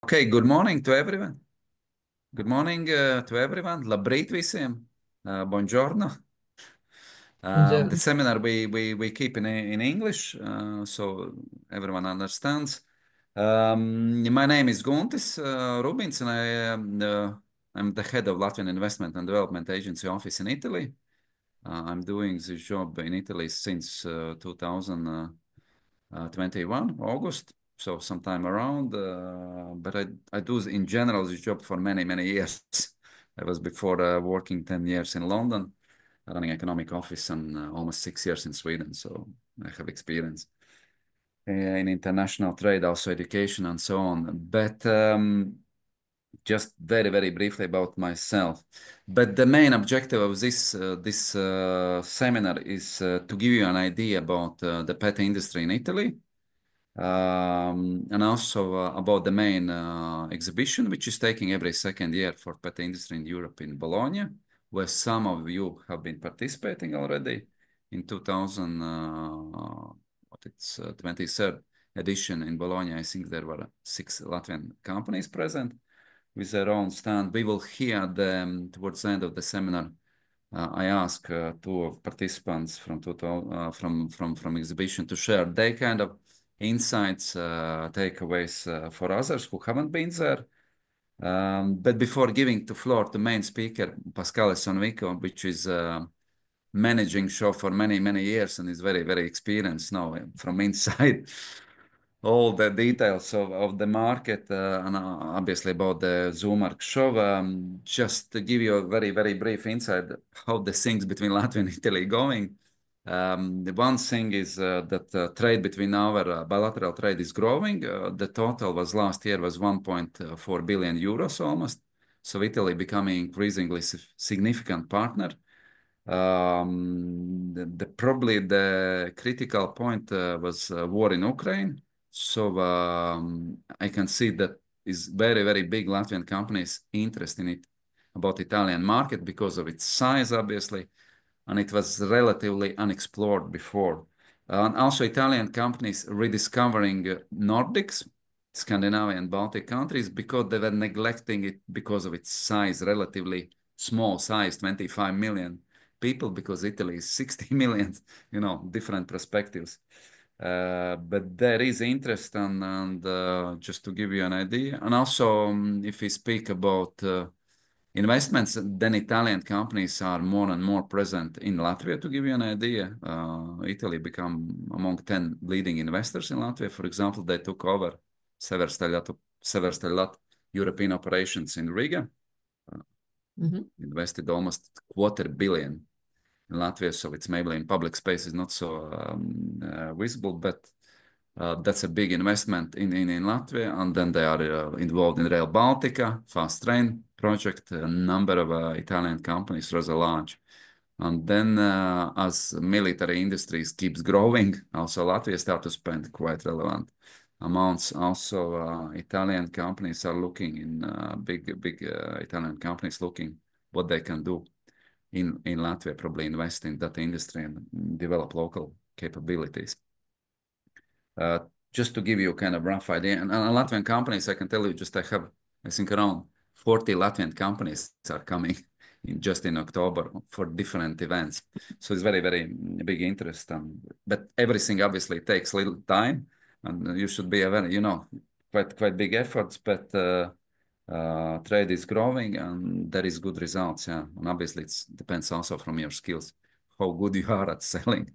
Okay, good morning to everyone. Good morning to everyone. Labrīt visiem. Buongiorno. The Buongiorno. seminar we keep in English, so everyone understands. My name is Guntis Rubins, and I'm the head of Latvian Investment and Development Agency office in Italy. I'm doing this job in Italy since 2021, August, so sometime around. But I do in general this job for many years. I was before working 10 years in London, running economic office, and almost 6 years in Sweden. So I have experience in international trade, also education, and so on. But just very briefly about myself. But the main objective of this seminar is to give you an idea about the pet industry in Italy, and also about the main exhibition, which is taking every second year for pet industry in Europe in Bologna, where some of you have been participating already in 2000, what it's 23rd edition in Bologna. I think there were 6 Latvian companies present with their own stand. We will hear them towards the end of the seminar. I ask 2 of participants from from exhibition to share their kind of insights, takeaways for others who haven't been there. But before giving the floor to main speaker, Pascale Sonvico, which is managing show for many years and is very experienced now from inside all the details of the market, and obviously about the Zoomark show. Just to give you a very brief insight how the things between Latvia and Italy going. The one thing is that trade between our bilateral trade is growing. The total was last year was 1.4 billion euros almost. So Italy becoming increasingly significant partner. Probably the critical point was war in Ukraine. So I can see that is very big Latvian companies interest in it about Italian market because of its size, obviously, and it was relatively unexplored before. And also Italian companies rediscovering Nordics, Scandinavian, Baltic countries because they were neglecting it because of its size, relatively small size, 25 million people, because Italy is 60 million, different perspectives. But there is interest, and just to give you an idea. And also, if we speak about investments, then Italian companies are more and more present in Latvia. To give you an idea, Italy become among 10 leading investors in Latvia. For example, they took over Severstaļļatu European operations in Riga, invested almost $250 million in Latvia, so it's maybe in public space is not so visible, but that's a big investment in Latvia. And then they are involved in Rail Baltica, fast train project. A number of Italian companies, rather large. And then as military industries keeps growing, also Latvia start to spend quite relevant amounts. Also, Italian companies are looking in big Italian companies looking what they can do in Latvia, probably invest in that industry and develop local capabilities. Just to give you a kind of rough idea, and Latvian companies, I can tell you, just I think around 40 Latvian companies are coming just in October for different events. So it's very big interest. But everything obviously takes little time, and you should be aware, quite big efforts, but trade is growing and there is good results. Yeah. And obviously it depends also from your skills, how good you are at selling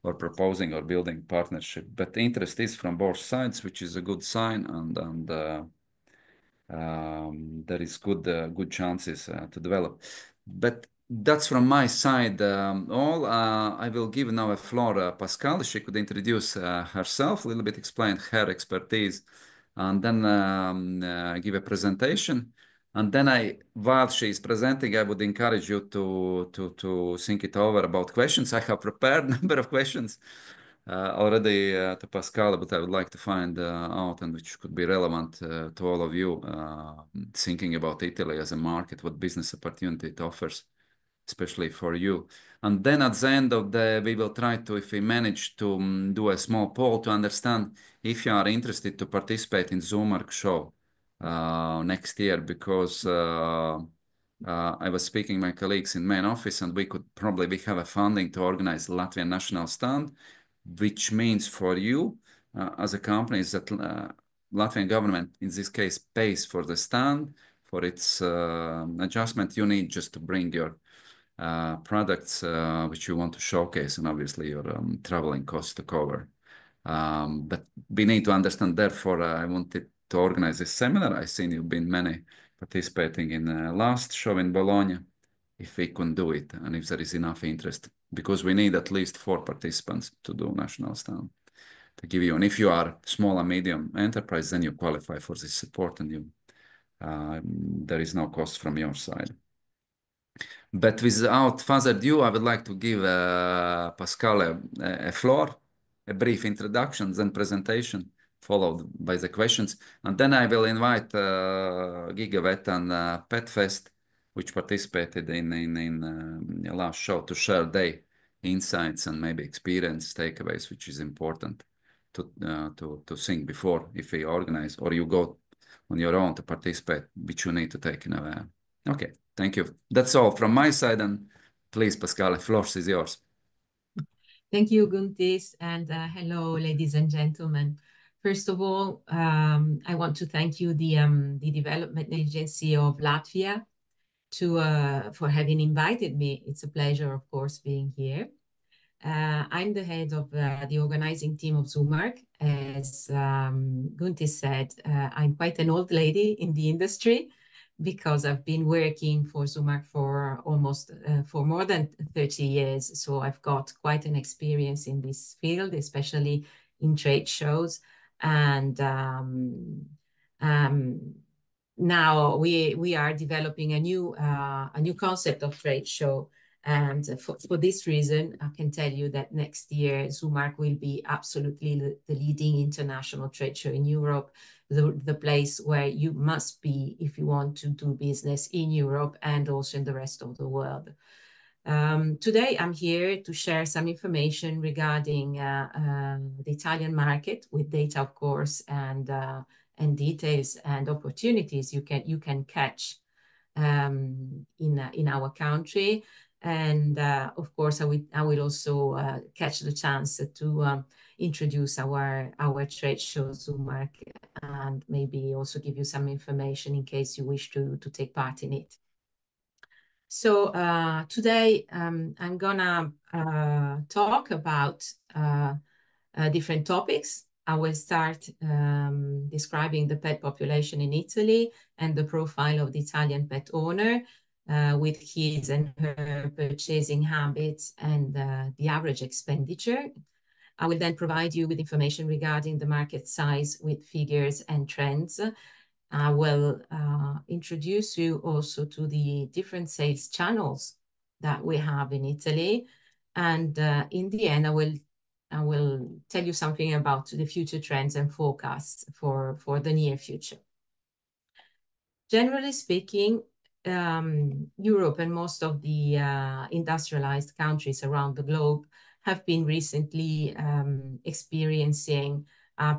or proposing or building partnership. But the interest is from both sides, which is a good sign, and there is good chances to develop. But that's from my side all. I will give now a floor Pascal. She could introduce herself a little bit, explain her expertise, and then give a presentation. And then while she is presenting, I would encourage you to think it over about questions. I have prepared a number of questions already to Pascal, but I would like to find out and which could be relevant to all of you thinking about Italy as a market, what business opportunity it offers, especially for you. And then at the end of we will try to, if we manage to do a small poll to understand if you are interested to participate in Zoomark show. next year, because I was speaking to my colleagues in main office, and we could probably have a funding to organize Latvian national stand, which means for you as a company is that Latvian government, in this case, pays for the stand, for its adjustment. You need just to bring your products which you want to showcase, and obviously your traveling costs to cover. But we need to understand, therefore, I wanted to organize this seminar. I've seen you've been many participating in last show in Bologna, if we can do it, and if there is enough interest, because we need at least 4 participants to do national stand to give you. And if you are small and medium enterprise, then you qualify for this support, and you there is no cost from your side. But without further ado, I would like to give Pascal a floor, a brief introduction, then presentation, followed by the questions. And then I will invite Gigavet and PetFest, which participated in last show, to share their insights and maybe experience takeaways, which is important to think before, if we organize or you go on your own to participate, which you need to take in a Okay, thank you. That's all from my side, and please, Pascal, the floor is yours. Thank you, Guntis, and hello, ladies and gentlemen. First of all, I want to thank you, the Development Agency of Latvia, for having invited me. It's a pleasure, of course, being here. I'm the head of the organizing team of Zoomark. As Guntis said, I'm quite an old lady in the industry, because I've been working for Zoomark for for more than 30 years. So I've got quite an experience in this field, especially in trade shows. And now we are developing a new concept of trade show. And for this reason, I can tell you that next year, Zoomark will be absolutely the leading international trade show in Europe, the place where you must be if you want to do business in Europe and also in the rest of the world. Today, I'm here to share some information regarding the Italian market, with data, of course, and details and opportunities you can catch in our country. And of course, I will also catch the chance to introduce our trade show, Zoomark, and maybe also give you some information in case you wish to take part in it. So today, I'm gonna talk about different topics. I will start describing the pet population in Italy and the profile of the Italian pet owner, with his and her purchasing habits and the average expenditure. I will then provide you with information regarding the market size with figures and trends. I will introduce you also to the different sales channels that we have in Italy. And in the end, I will tell you something about the future trends and forecasts for the near future. Generally speaking, Europe and most of the industrialized countries around the globe have been recently experiencing a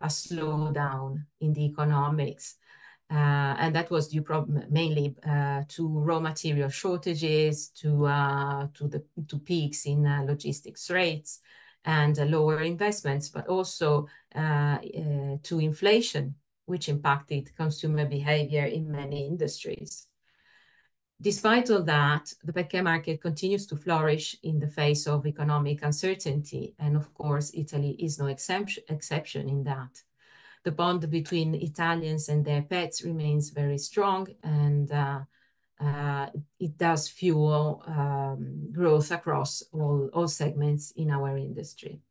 slowdown in the economics. And that was due mainly to raw material shortages, to peaks in logistics rates and lower investments, but also to inflation, which impacted consumer behavior in many industries. Despite all that, the pet care market continues to flourish in the face of economic uncertainty. And of course, Italy is no exception in that. The bond between Italians and their pets remains very strong, and it does fuel growth across all segments in our industry.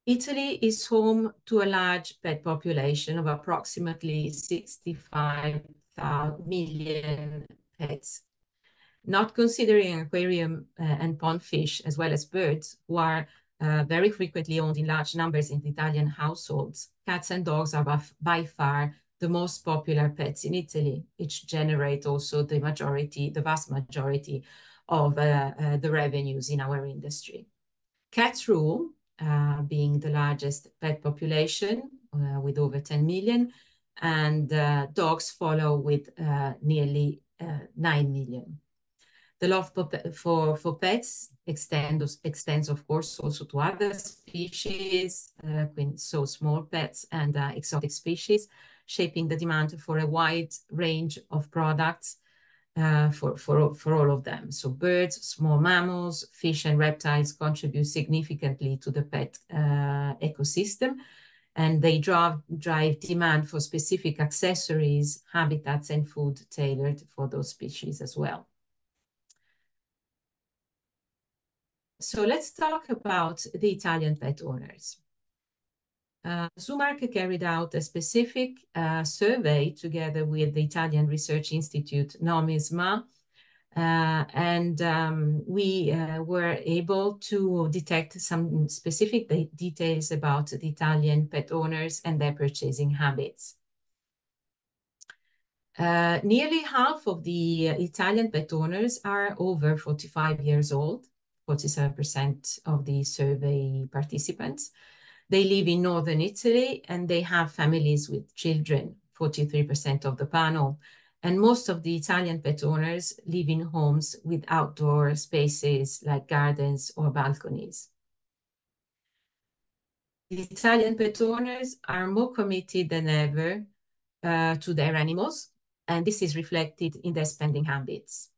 Italy is home to a large pet population of approximately 65 million pets. Not considering aquarium and pond fish, as well as birds, who are very frequently owned in large numbers in Italian households, cats and dogs are by far the most popular pets in Italy, which generate also the vast majority of the revenues in our industry. Cats rule, being the largest pet population, with over 10 million, and dogs follow with nearly 9 million. The love for pets extends, of course, also to other species, so small pets and exotic species, shaping the demand for a wide range of products for all of them. So birds, small mammals, fish, and reptiles contribute significantly to the pet ecosystem, and they drive demand for specific accessories, habitats, and food tailored for those species as well. So let's talk about the Italian pet owners. Zoomark carried out a specific survey together with the Italian research institute Nomisma, and we were able to detect some specific details about the Italian pet owners and their purchasing habits. Nearly half of the Italian pet owners are over 45 years old, 47% of the survey participants. They live in northern Italy and they have families with children, 43% of the panel. And most of the Italian pet owners live in homes with outdoor spaces like gardens or balconies. The Italian pet owners are more committed than ever to their animals, and this is reflected in their spending habits.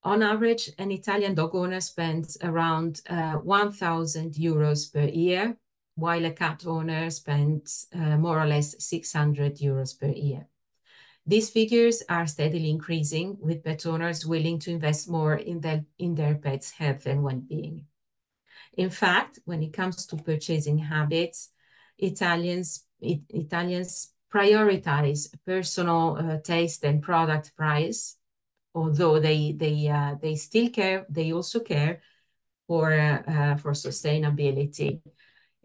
On average, an Italian dog owner spends around 1,000 euros per year, while a cat owner spends more or less 600 euros per year. These figures are steadily increasing, with pet owners willing to invest more in their pets' health and well-being. In fact, when it comes to purchasing habits, Italians prioritize personal taste and product price, although they still care. They also care for sustainability,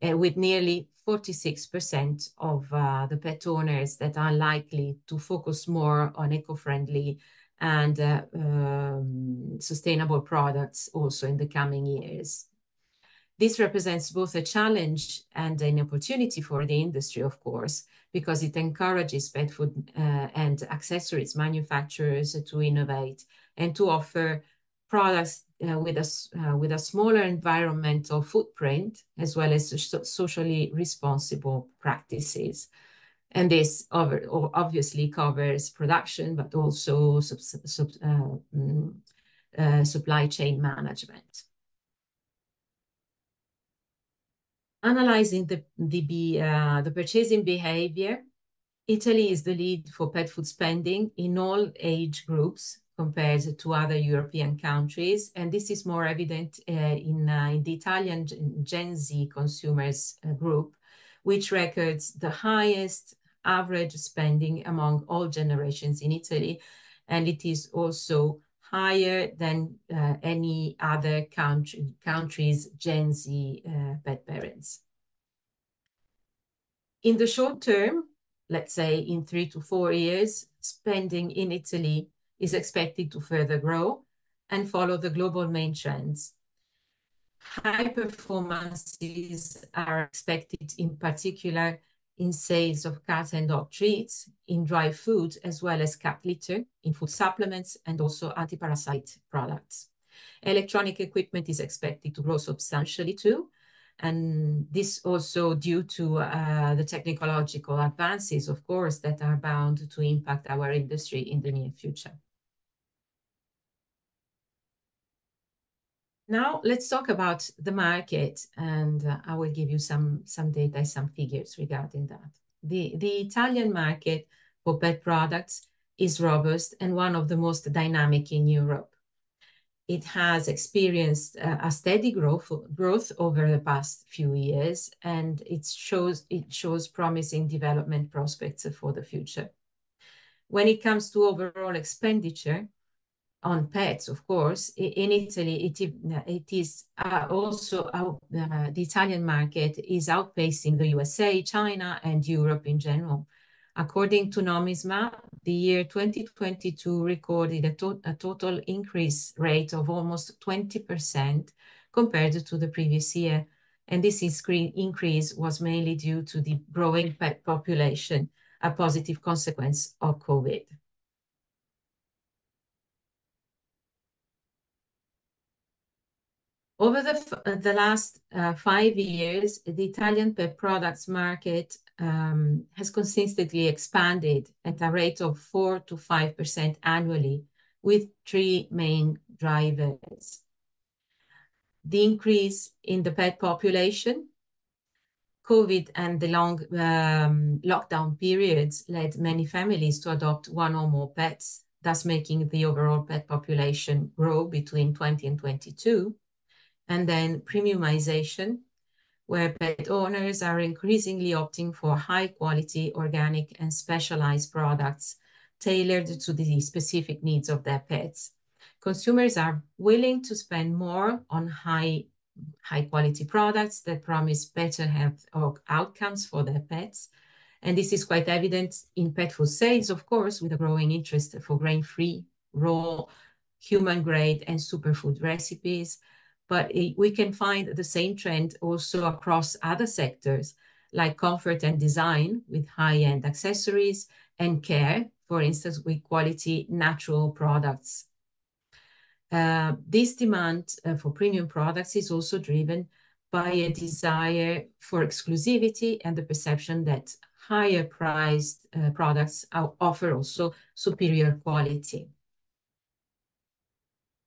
with nearly 46% of the pet owners that are likely to focus more on eco-friendly and sustainable products also in the coming years. This represents both a challenge and an opportunity for the industry, of course, because it encourages pet food and accessories manufacturers to innovate and to offer products with a smaller environmental footprint, as well as socially responsible practices. And this obviously covers production, but also supply chain management. Analyzing the purchasing behavior, Italy is the lead for pet food spending in all age groups compared to other European countries. And this is more evident in the Italian Gen Z consumers group, which records the highest average spending among all generations in Italy. And it is also higher than any other country's Gen Z pet parents. In the short term, let's say in 3 to 4 years, spending in Italy is expected to further grow and follow the global main trends. High performances are expected, in particular, in sales of cat and dog treats, in dry food, as well as cat litter, in food supplements, and also anti-parasite products. Electronic equipment is expected to grow substantially too, and this also due to the technological advances, of course, that are bound to impact our industry in the near future. Now, let's talk about the market, and I will give you some data, some figures regarding that. The Italian market for pet products is robust and one of the most dynamic in Europe. It has experienced a steady growth over the past few years, and it shows promising development prospects for the future. When it comes to overall expenditure on pets, of course, in Italy, it is also the Italian market is outpacing the USA, China, and Europe in general. According to Nomisma, the year 2022 recorded a total increase rate of almost 20% compared to the previous year. And this increase was mainly due to the growing pet population, a positive consequence of COVID. Over the last 5 years, the Italian pet products market has consistently expanded at a rate of 4 to 5% annually, with 3 main drivers. The increase in the pet population, COVID and the long lockdown periods led many families to adopt 1 or more pets, thus making the overall pet population grow between 20 and 22. And then premiumization, where pet owners are increasingly opting for high quality, organic, and specialized products tailored to the specific needs of their pets. Consumers are willing to spend more on high quality products that promise better health or outcomes for their pets. And this is quite evident in pet food sales, of course, with a growing interest for grain-free, raw, human-grade, and superfood recipes. But we can find the same trend also across other sectors, like comfort and design with high-end accessories, and care, for instance, with quality natural products. This demand for premium products is also driven by a desire for exclusivity and the perception that higher priced products offer also superior quality.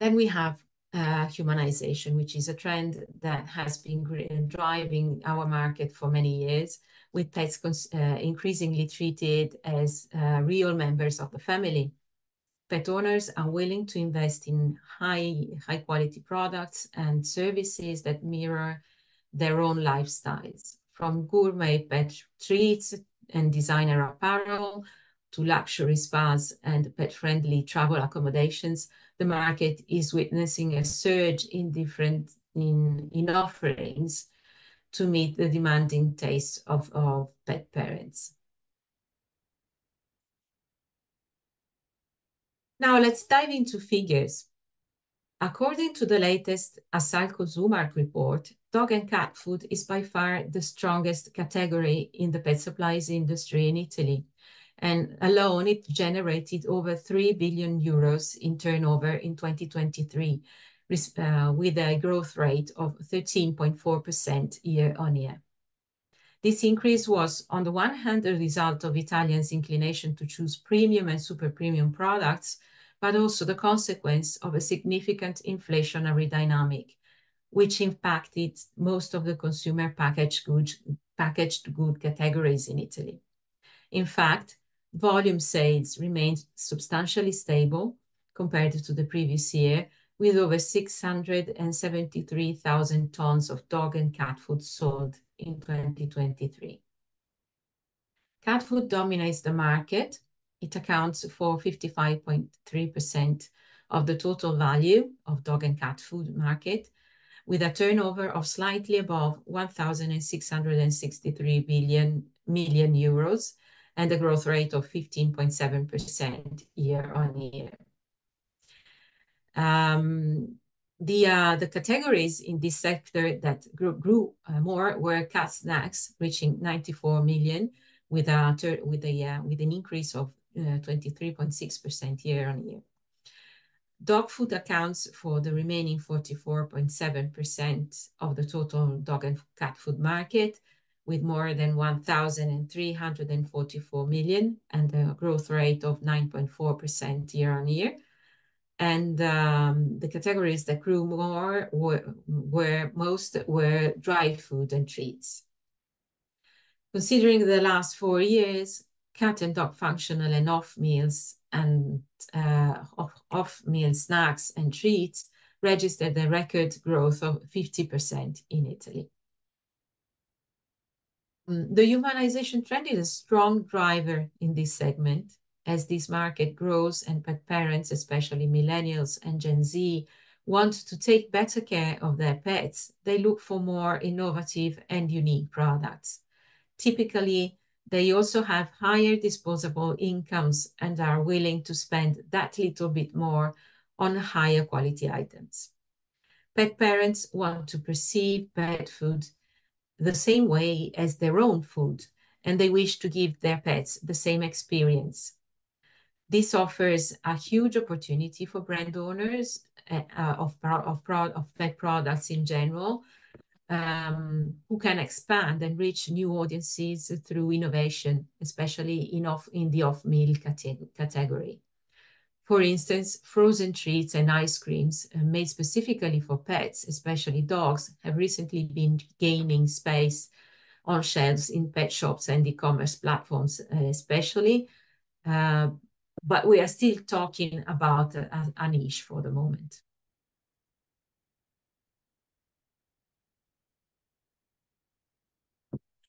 Then we have humanization, which is a trend that has been driving our market for many years, with pets increasingly treated as real members of the family. Pet owners are willing to invest in high quality products and services that mirror their own lifestyles, from gourmet pet treats and designer apparel to luxury spas and pet-friendly travel accommodations. The market is witnessing a surge in offerings to meet the demanding tastes of pet parents. Now let's dive into figures. According to the latest Asalco Zoomark report, dog and cat food is by far the strongest category in the pet supplies industry in Italy. And alone, it generated over 3 billion euros in turnover in 2023, with a growth rate of 13.4% year on year. This increase was, on the one hand, a result of Italians' inclination to choose premium and super premium products, but also the consequence of a significant inflationary dynamic, which impacted most of the consumer packaged good categories in Italy. In fact, volume sales remained substantially stable compared to the previous year, with over 673,000 tons of dog and cat food sold in 2023. Cat food dominates the market. It accounts for 55.3% of the total value of dog and cat food market, with a turnover of slightly above 1,663 million euros and a growth rate of 15.7% year on year. The categories in this sector that grew more were cat snacks, reaching 94 million, with an increase of 23.6% year on year. Dog food accounts for the remaining 44.7% of the total dog and cat food market, with more than 1,344 million and a growth rate of 9.4% year on year. And the categories that grew more were dry food and treats. Considering the last 4 years, cat and dog functional and off-meal snacks and treats registered a record growth of 50% in Italy. The humanization trend is a strong driver in this segment. As this market grows and pet parents, especially millennials and Gen Z, want to take better care of their pets, they look for more innovative and unique products. Typically, they also have higher disposable incomes and are willing to spend that little bit more on higher quality items. Pet parents want to perceive pet food the same way as their own food, and they wish to give their pets the same experience. This offers a huge opportunity for brand owners of pet products in general, who can expand and reach new audiences through innovation, especially in the off-meal category. For instance, frozen treats and ice creams made specifically for pets, especially dogs, have recently been gaining space on shelves in pet shops and e-commerce platforms, especially. But we are still talking about a niche for the moment.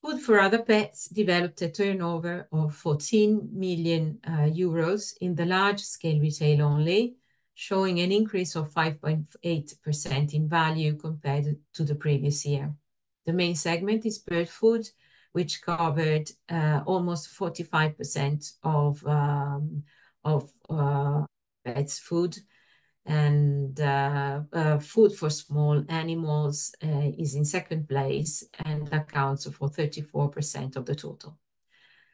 Food for Other Pets developed a turnover of 14 million euros in the large-scale retail only, showing an increase of 5.8% in value compared to the previous year. The main segment is bird food, which covered almost 45% of pets' food, and food for small animals is in second place and accounts for 34% of the total.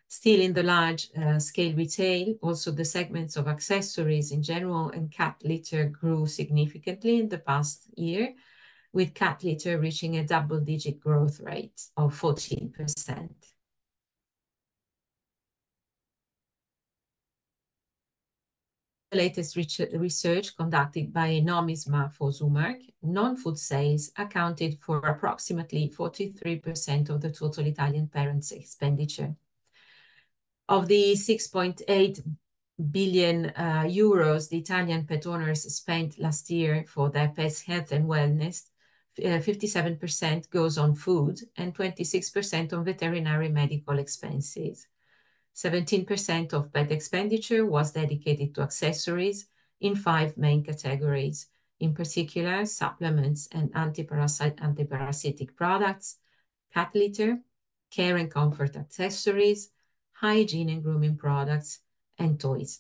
Still in the large scale retail, also the segments of accessories in general and cat litter grew significantly in the past year, with cat litter reaching a double-digit growth rate of 14%. The latest research conducted by Nomisma for Zoomark, non-food sales accounted for approximately 43% of the total Italian parents' expenditure. Of the 6.8 billion euros the Italian pet owners spent last year for their pets' health and wellness, 57% goes on food and 26% on veterinary medical expenses. 17% of pet expenditure was dedicated to accessories in 5 main categories, in particular supplements and antiparasitic products, cat litter, care and comfort accessories, hygiene and grooming products, and toys.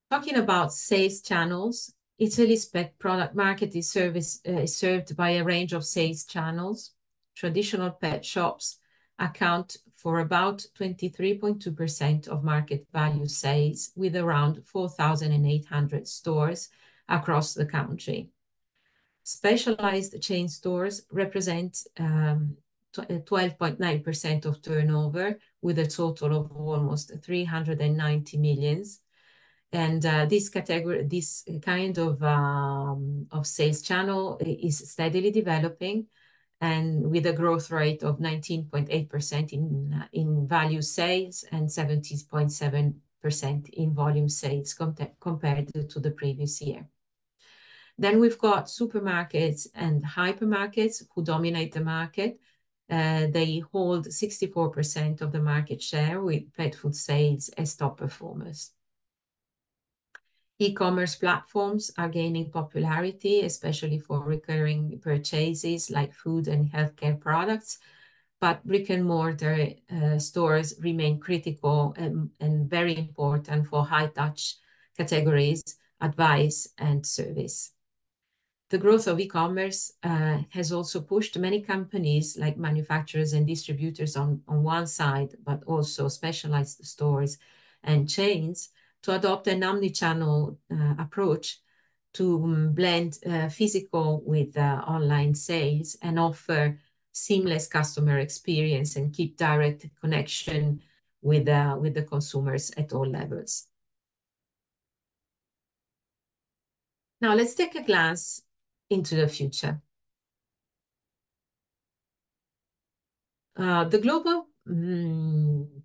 Talking about sales channels, Italy's pet product market is served by a range of sales channels. Traditional pet shops account for about 23.2% of market value sales, with around 4,800 stores across the country. Specialized chain stores represent 12.9% of turnover, with a total of almost 390 million. And this kind of sales channel is steadily developing, and with a growth rate of 19.8% in value sales and 70.7% in volume sales compared to the previous year. Then we've got supermarkets and hypermarkets who dominate the market. They hold 64% of the market share, with pet food sales as top performers. E-commerce platforms are gaining popularity, especially for recurring purchases like food and healthcare products, but brick-and-mortar stores remain critical and very important for high-touch categories, advice, and service. The growth of e-commerce has also pushed many companies, like manufacturers and distributors on one side, but also specialized stores and chains, to adopt an omnichannel approach to blend physical with online sales and offer seamless customer experience and keep direct connection with the consumers at all levels. Now let's take a glance into the future. The global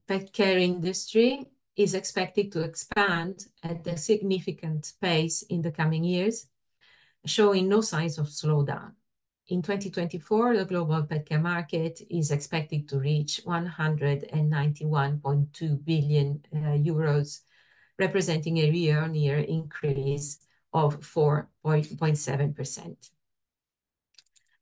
pet care industry is expected to expand at a significant pace in the coming years, showing no signs of slowdown. In 2024, the global pet care market is expected to reach 191.2 billion euros, representing a year-on-year increase of 4.7%.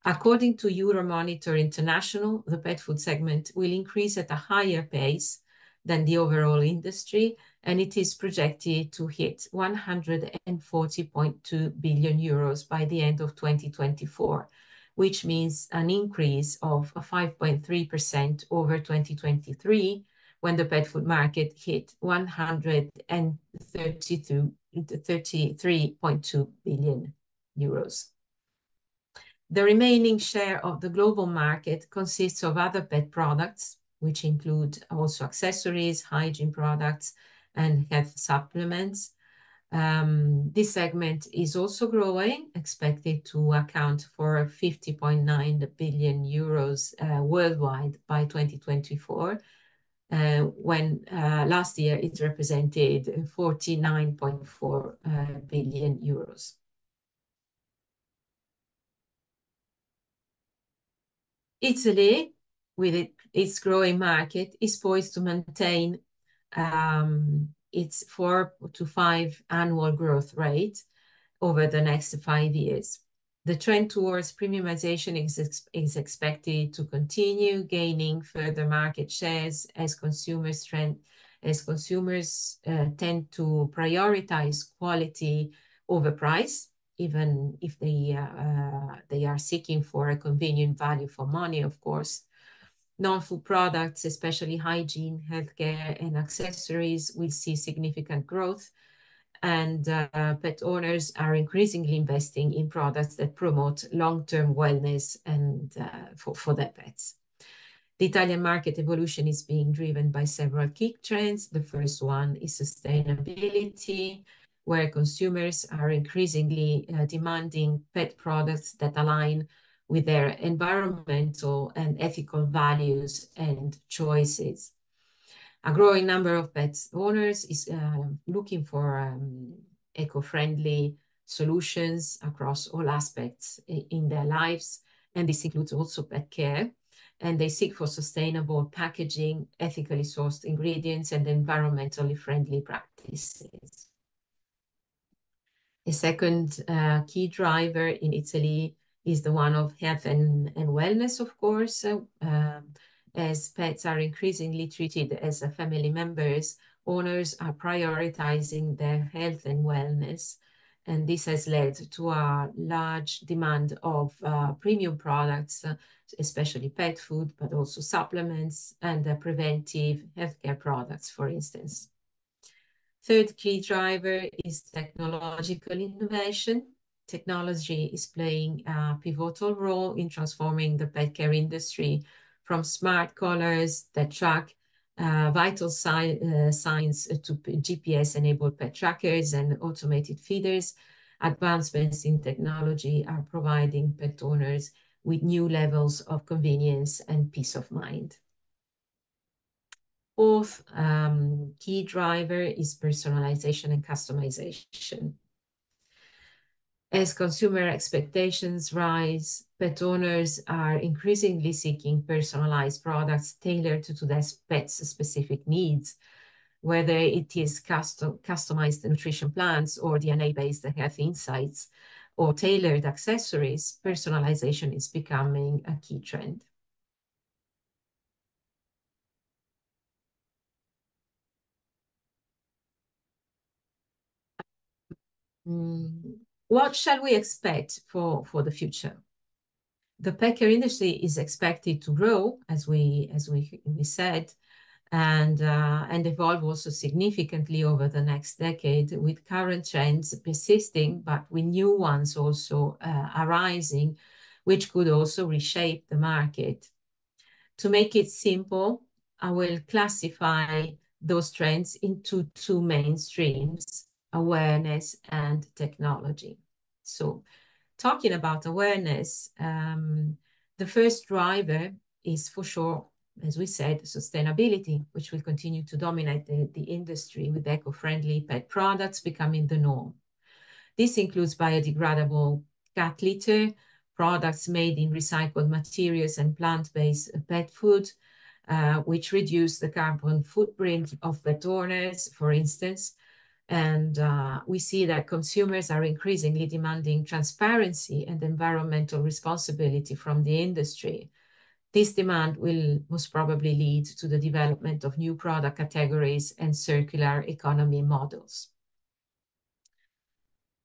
According to Euromonitor International, the pet food segment will increase at a higher pace than the overall industry, and it is projected to hit 140.2 billion euros by the end of 2024, which means an increase of 5.3% over 2023, when the pet food market hit 133.2 billion euros. The remaining share of the global market consists of other pet products, which include also accessories, hygiene products, and health supplements. This segment is also growing, expected to account for 50.9 billion euros worldwide by 2024, when last year it represented 49.4 billion euros. Italy, with its growing market, is poised to maintain its 4 to 5 annual growth rate over the next 5 years. The trend towards premiumization is expected to continue, gaining further market shares as consumers tend to prioritize quality over price, even if they are seeking for a convenient value for money, of course. Non-food products, especially hygiene, healthcare, and accessories, will see significant growth, and pet owners are increasingly investing in products that promote long-term wellness and for their pets. The Italian market evolution is being driven by several key trends. The first one is sustainability, where consumers are increasingly demanding pet products that align with their environmental and ethical values and choices. A growing number of pet owners is looking for eco-friendly solutions across all aspects in their lives, and this includes also pet care. And they seek for sustainable packaging, ethically sourced ingredients, and environmentally friendly practices. A second key driver in Italy is the one of health and wellness, of course. As pets are increasingly treated as family members, owners are prioritizing their health and wellness. And this has led to a large demand of premium products, especially pet food, but also supplements and preventive healthcare products, for instance. Third key driver is technological innovation. Technology is playing a pivotal role in transforming the pet care industry, from smart collars that track vital signs to GPS-enabled pet trackers and automated feeders. Advancements in technology are providing pet owners with new levels of convenience and peace of mind. Fourth key driver is personalization and customization. As consumer expectations rise, pet owners are increasingly seeking personalized products tailored to their pet's specific needs. Whether it is customized nutrition plans or DNA-based health insights or tailored accessories, personalization is becoming a key trend. What shall we expect for the future? The pet care industry is expected to grow, as we said, and evolve also significantly over the next decade, with current trends persisting, but with new ones also arising, which could also reshape the market. To make it simple, I will classify those trends into two main streams: awareness and technology. So, talking about awareness, the first driver is for sure, as we said, sustainability, which will continue to dominate the industry, with eco-friendly pet products becoming the norm. This includes biodegradable cat litter, products made in recycled materials, and plant-based pet food, which reduce the carbon footprint of pet owners, for instance. And we see that consumers are increasingly demanding transparency and environmental responsibility from the industry. This demand will most probably lead to the development of new product categories and circular economy models.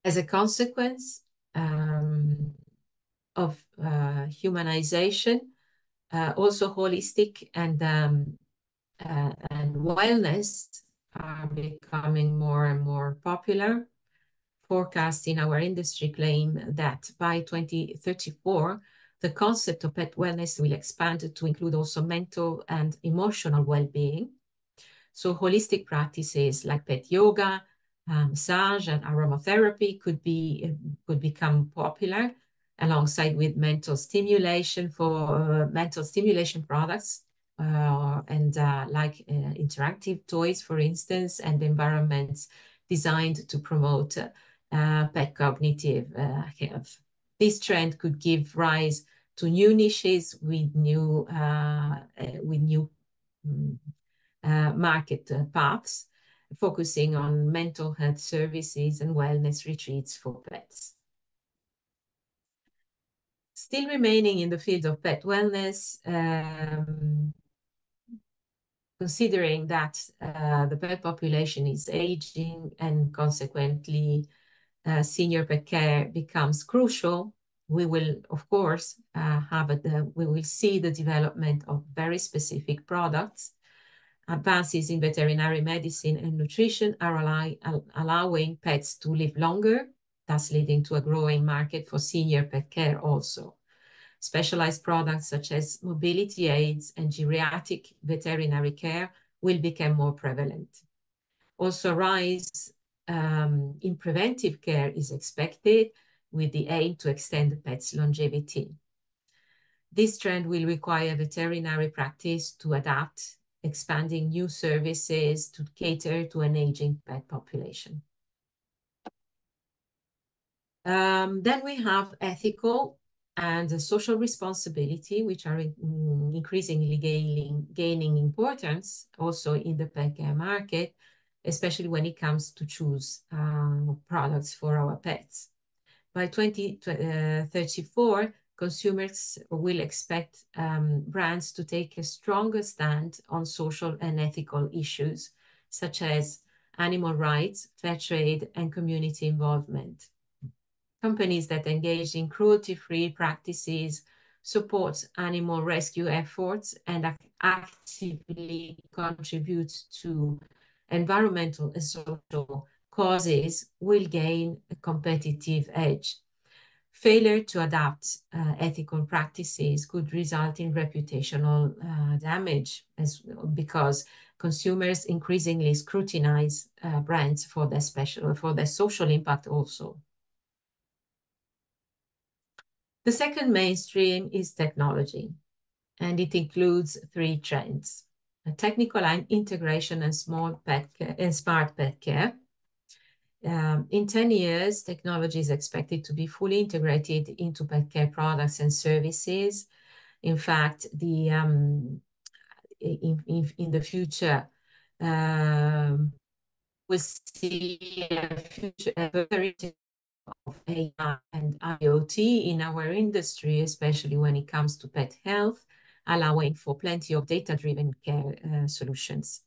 As a consequence of humanization, also holistic and wellness are becoming more and more popular. Forecasts in our industry claim that by 2034, the concept of pet wellness will expand to include also mental and emotional well-being. So holistic practices like pet yoga, massage, and aromatherapy could become popular alongside with mental stimulation for mental stimulation products and like interactive toys, for instance, and environments designed to promote pet cognitive health. This trend could give rise to new niches with new market paths, focusing on mental health services and wellness retreats for pets. Still remaining in the field of pet wellness, considering that the pet population is aging and consequently senior pet care becomes crucial, we will, of course, we will see the development of very specific products. Advances in veterinary medicine and nutrition are allowing pets to live longer, thus leading to a growing market for senior pet care also. Specialized products such as mobility aids and geriatric veterinary care will become more prevalent. Also, a rise in preventive care is expected with the aim to extend the pet's longevity. This trend will require veterinary practice to adapt, expanding new services to cater to an aging pet population. Then we have ethical and social responsibility, which are increasingly gaining importance also in the pet care market, especially when it comes to choose products for our pets. By 2034, consumers will expect brands to take a stronger stand on social and ethical issues, such as animal rights, fair trade, and community involvement. Companies that engage in cruelty-free practices, support animal rescue efforts, and actively contribute to environmental and social causes will gain a competitive edge. Failure to adapt ethical practices could result in reputational damage because consumers increasingly scrutinize brands for their social impact also. The second mainstream is technology, and it includes three trends: technical integration and smart pet care. In 10 years, technology is expected to be fully integrated into pet care products and services. In fact, in the future, we'll see a future of AI and IoT in our industry, especially when it comes to pet health, allowing for plenty of data-driven care solutions.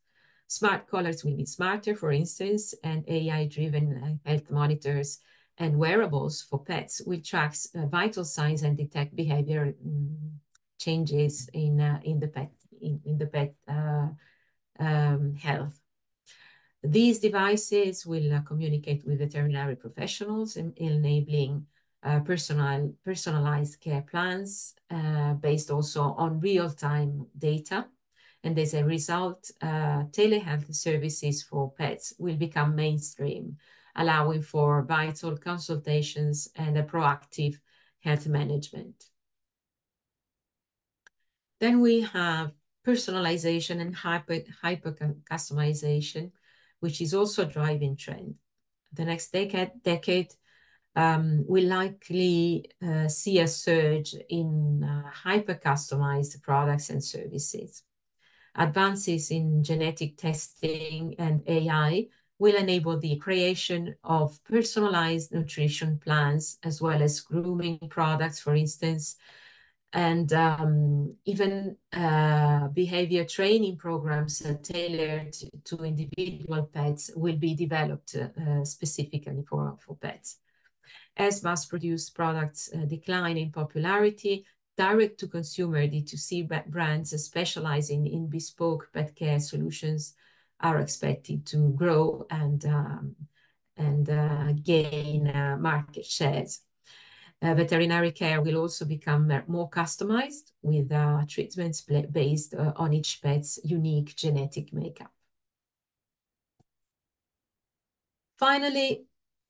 Smart collars will be smarter, for instance, and AI-driven health monitors and wearables for pets will track vital signs and detect behavior changes in the pet health. These devices will communicate with veterinary professionals, enabling personalized care plans based also on real-time data. And as a result, telehealth services for pets will become mainstream, allowing for vital consultations and a proactive health management. Then we have personalization and hyper customization, which is also a driving trend. The next decade will likely see a surge in hyper-customized products and services. Advances in genetic testing and AI will enable the creation of personalized nutrition plans, as well as grooming products, for instance, And even behavior training programs tailored to individual pets will be developed specifically for pets. As mass-produced products decline in popularity, direct-to-consumer D2C brands specializing in bespoke pet care solutions are expected to grow and gain market shares. Veterinary care will also become more customized with treatments based on each pet's unique genetic makeup. Finally,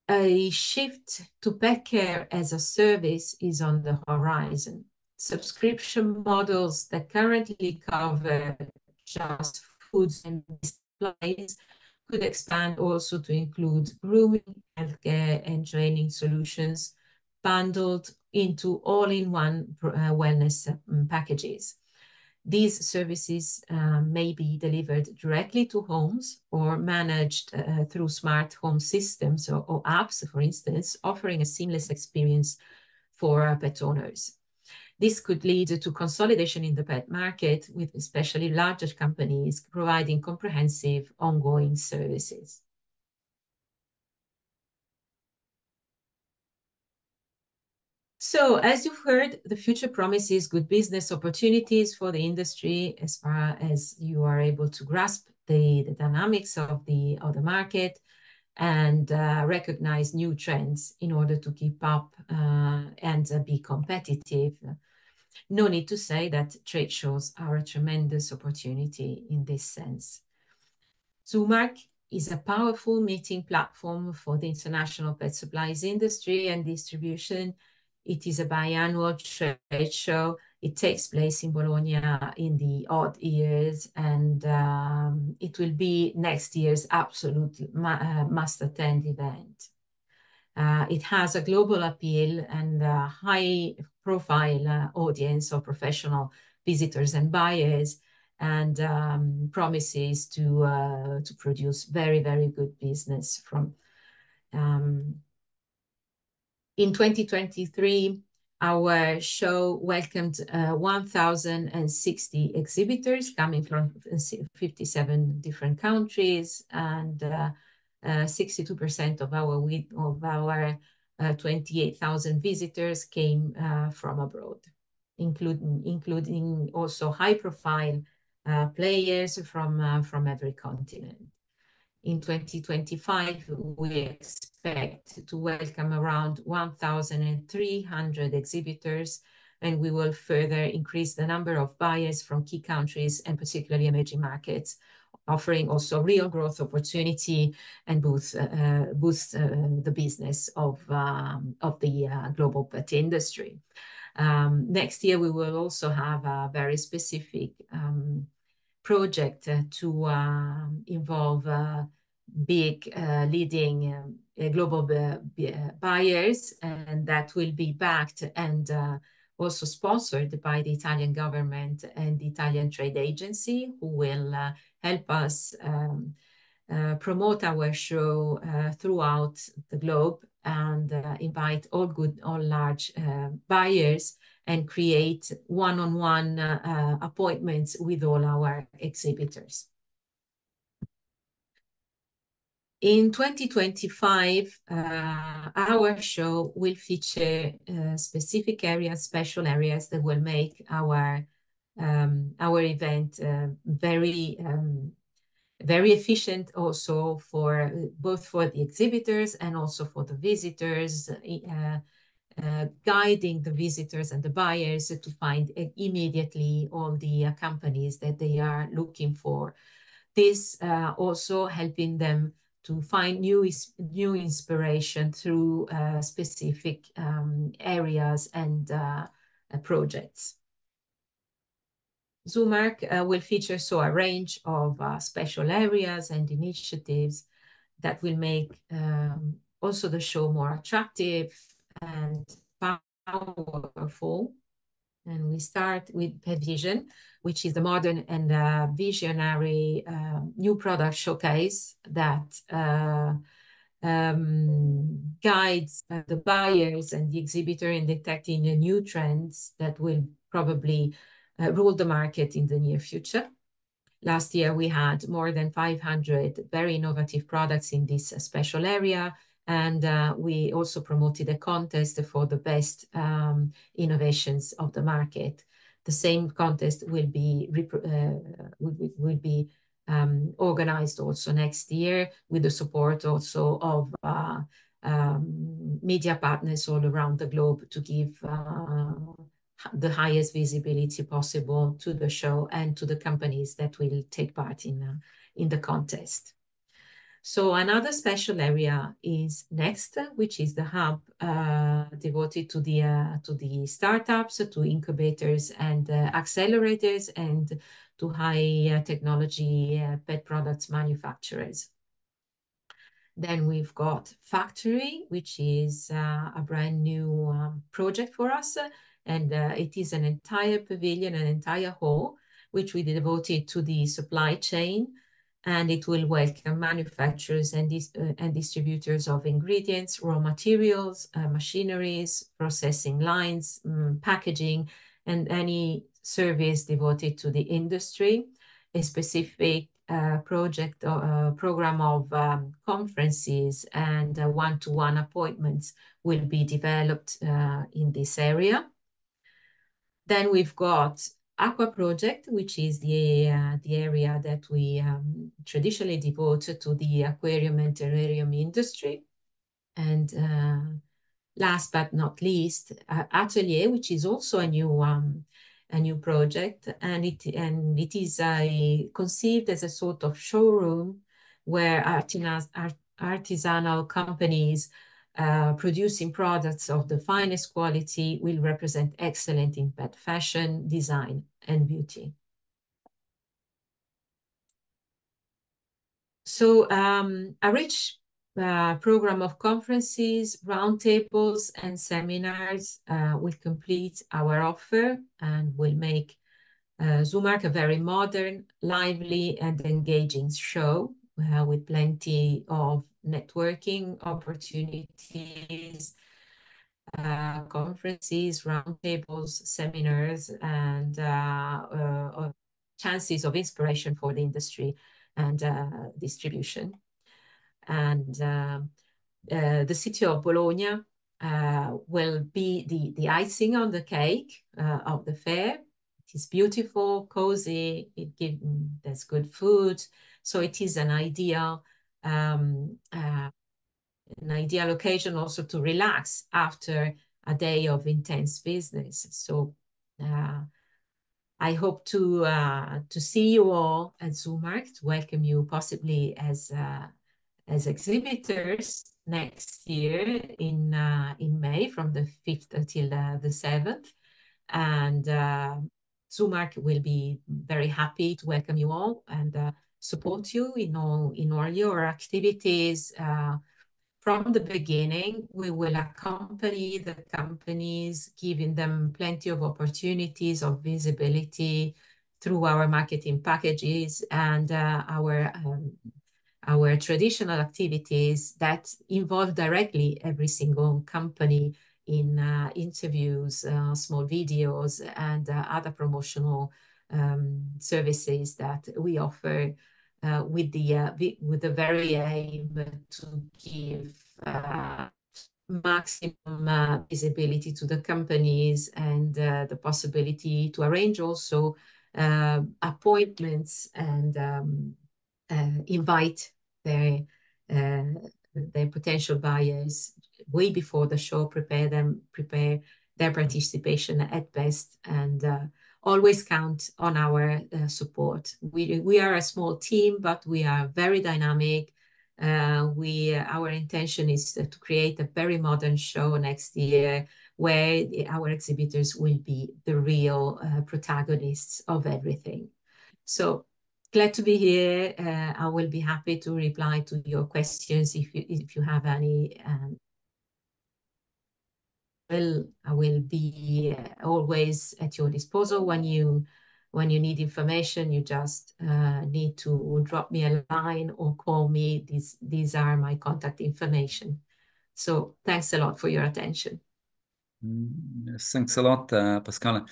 a shift to pet care as a service is on the horizon. Subscription models that currently cover just foods and supplies could expand also to include grooming, healthcare, and training solutions bundled into all-in-one wellness packages. These services may be delivered directly to homes or managed through smart home systems or apps, for instance, offering a seamless experience for pet owners. This could lead to consolidation in the pet market, with especially larger companies providing comprehensive ongoing services. So, as you've heard, the future promises good business opportunities for the industry as far as you are able to grasp the dynamics of the market and recognize new trends in order to keep up and be competitive. No need to say that trade shows are a tremendous opportunity in this sense. Zoomark is a powerful meeting platform for the international pet supplies industry and distribution. It is a biannual trade show. It takes place in Bologna in the odd years, and it will be next year's absolute must-attend event. It has a global appeal and a high-profile audience of professional visitors and buyers, and promises to produce very, very good business from. In 2023, our show welcomed 1,060 exhibitors coming from 57 different countries, and 62% of our 28,000 visitors came from abroad, including also high-profile players from every continent. In 2025, we expect to welcome around 1,300 exhibitors, and we will further increase the number of buyers from key countries and particularly emerging markets, offering also real growth opportunity and boost the business of the global pet industry. Next year, we will also have a very specific project to involve big leading global buyers, and that will be backed and also sponsored by the Italian government and the Italian Trade Agency, who will help us promote our show throughout the globe and invite all large buyers and create one-on-one appointments with all our exhibitors. In 2025, our show will feature specific areas, special areas that will make our event very efficient, also for both for the exhibitors and also for the visitors, guiding the visitors and the buyers to find immediately all the companies that they are looking for. This also helping them to find new inspiration through specific areas and projects. Zoomark will feature a range of special areas and initiatives that will make also the show more attractive and powerful. And we start with Pet Vision, which is the modern and visionary new product showcase that guides the buyers and the exhibitor in detecting the new trends that will probably rule the market in the near future. Last year, we had more than 500 very innovative products in this special area. And we also promoted a contest for the best innovations of the market. The same contest will be organized also next year with the support also of media partners all around the globe to give the highest visibility possible to the show and to the companies that will take part in the contest. So another special area is Next, which is the hub devoted to the startups, to incubators and accelerators, and to high technology pet products manufacturers. Then we've got Factory, which is a brand new project for us. And it is an entire pavilion, an entire hall, which we devoted to the supply chain. And it will welcome manufacturers and distributors of ingredients, raw materials, machineries, processing lines, packaging, and any service devoted to the industry. A specific program of conferences and one-to-one appointments will be developed in this area. Then we've got Aqua Project, which is the area that we traditionally devote to the aquarium and terrarium industry. And last but not least, Atelier, which is also a new project, and it is conceived as a sort of showroom where artisanal companies producing products of the finest quality will represent excellence in pet fashion, design, and beauty. So a rich program of conferences, roundtables, and seminars will complete our offer and will make Zoomark a very modern, lively, and engaging show with plenty of networking opportunities, conferences, roundtables, seminars, and chances of inspiration for the industry and distribution. And the city of Bologna will be the icing on the cake of the fair. It is beautiful, cozy, there's good food. So it is an ideal location also to relax after a day of intense business. So I hope to see you all at Zoomark, to welcome you possibly as exhibitors next year in May from the 5th until the 7th. And Zoomark will be very happy to welcome you all and support you in all your activities. From the beginning, we will accompany the companies, giving them plenty of opportunities of visibility through our marketing packages and our traditional activities that involve directly every single company in interviews, small videos, and other promotional services that we offer with the very aim to give maximum visibility to the companies and the possibility to arrange also appointments and invite their potential buyers way before the show, prepare their participation at best, and always count on our support. We are a small team, but we are very dynamic. Our intention is to create a very modern show next year where our exhibitors will be the real protagonists of everything. So glad to be here. I will be happy to reply to your questions if you have any. I will be always at your disposal when you when you need information, you just need to drop me a line or call me. These are my contact information. So thanks a lot for your attention. Yes, thanks a lot, Pascale.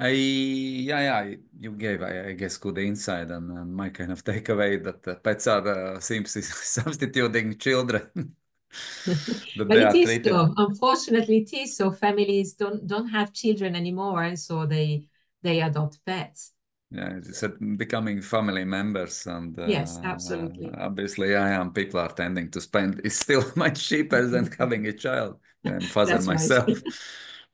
You gave, I guess, good insight and my kind of takeaway that pets are seems substituting children, that But they it are is treated. so. Unfortunately, it is so. Families don't have children anymore, and so they adopt pets. Yeah, it's becoming family members, and Yes, absolutely. obviously, people are tending to spend. It's still much cheaper than having a child. I'm father That's right. myself,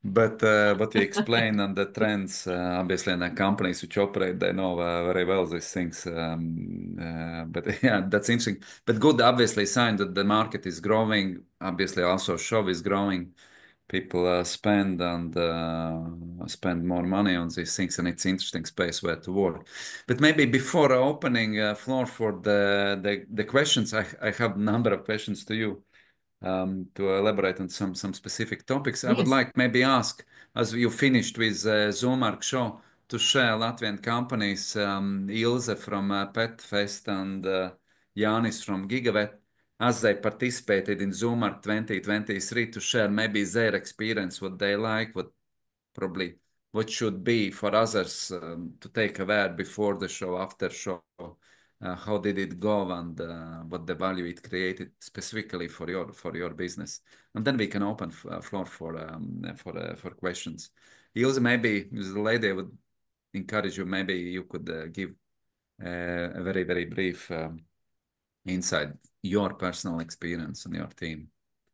but what you explain and the trends, obviously, and the companies which operate, they know very well these things. But yeah, that's interesting. But good, obviously, sign that the market is growing. Obviously, also show is growing. People spend more money on these things, and it's interesting space where to work. But maybe before opening floor for the questions, I have a number of questions to you, to elaborate on some specific topics. I would Yes, like maybe ask, as you finished with Zoomark show, to share Latvian companies, Ilze from PetFest and Jānis from Gigavet, as they participated in Zoomark 2023, to share maybe their experience, what they like, what probably what should be for others, to take aware before the show, after show. How did it go, and what the value it created specifically for your business, and then we can open floor for questions. Ilse, maybe as the lady, I would encourage you. Maybe you could give a very brief insight, your personal experience and your team.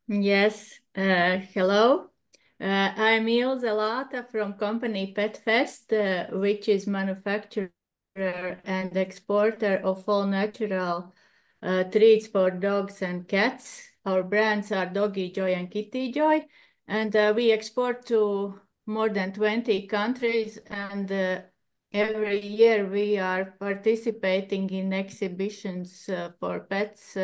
Yes, hello. I'm Ilze Lāta from company PetFest, which is manufacturer and exporter of all natural treats for dogs and cats. Our brands are Doggy Joy and Kitty Joy, and we export to more than 20 countries, and every year we are participating in exhibitions for pets.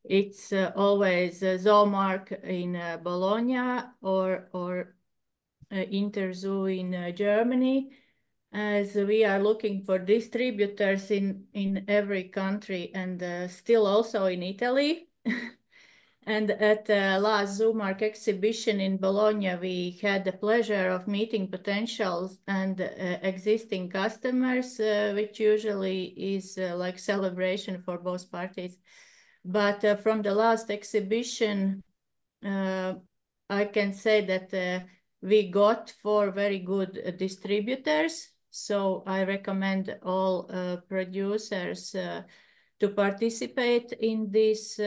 It's always Zoomark in Bologna or Interzoo in Germany, as we are looking for distributors in every country, and still also in Italy. And at the last Zoomark exhibition in Bologna, we had the pleasure of meeting potentials and existing customers, which usually is like celebration for both parties. But from the last exhibition, I can say that we got 4 very good distributors. So I recommend all producers to participate in this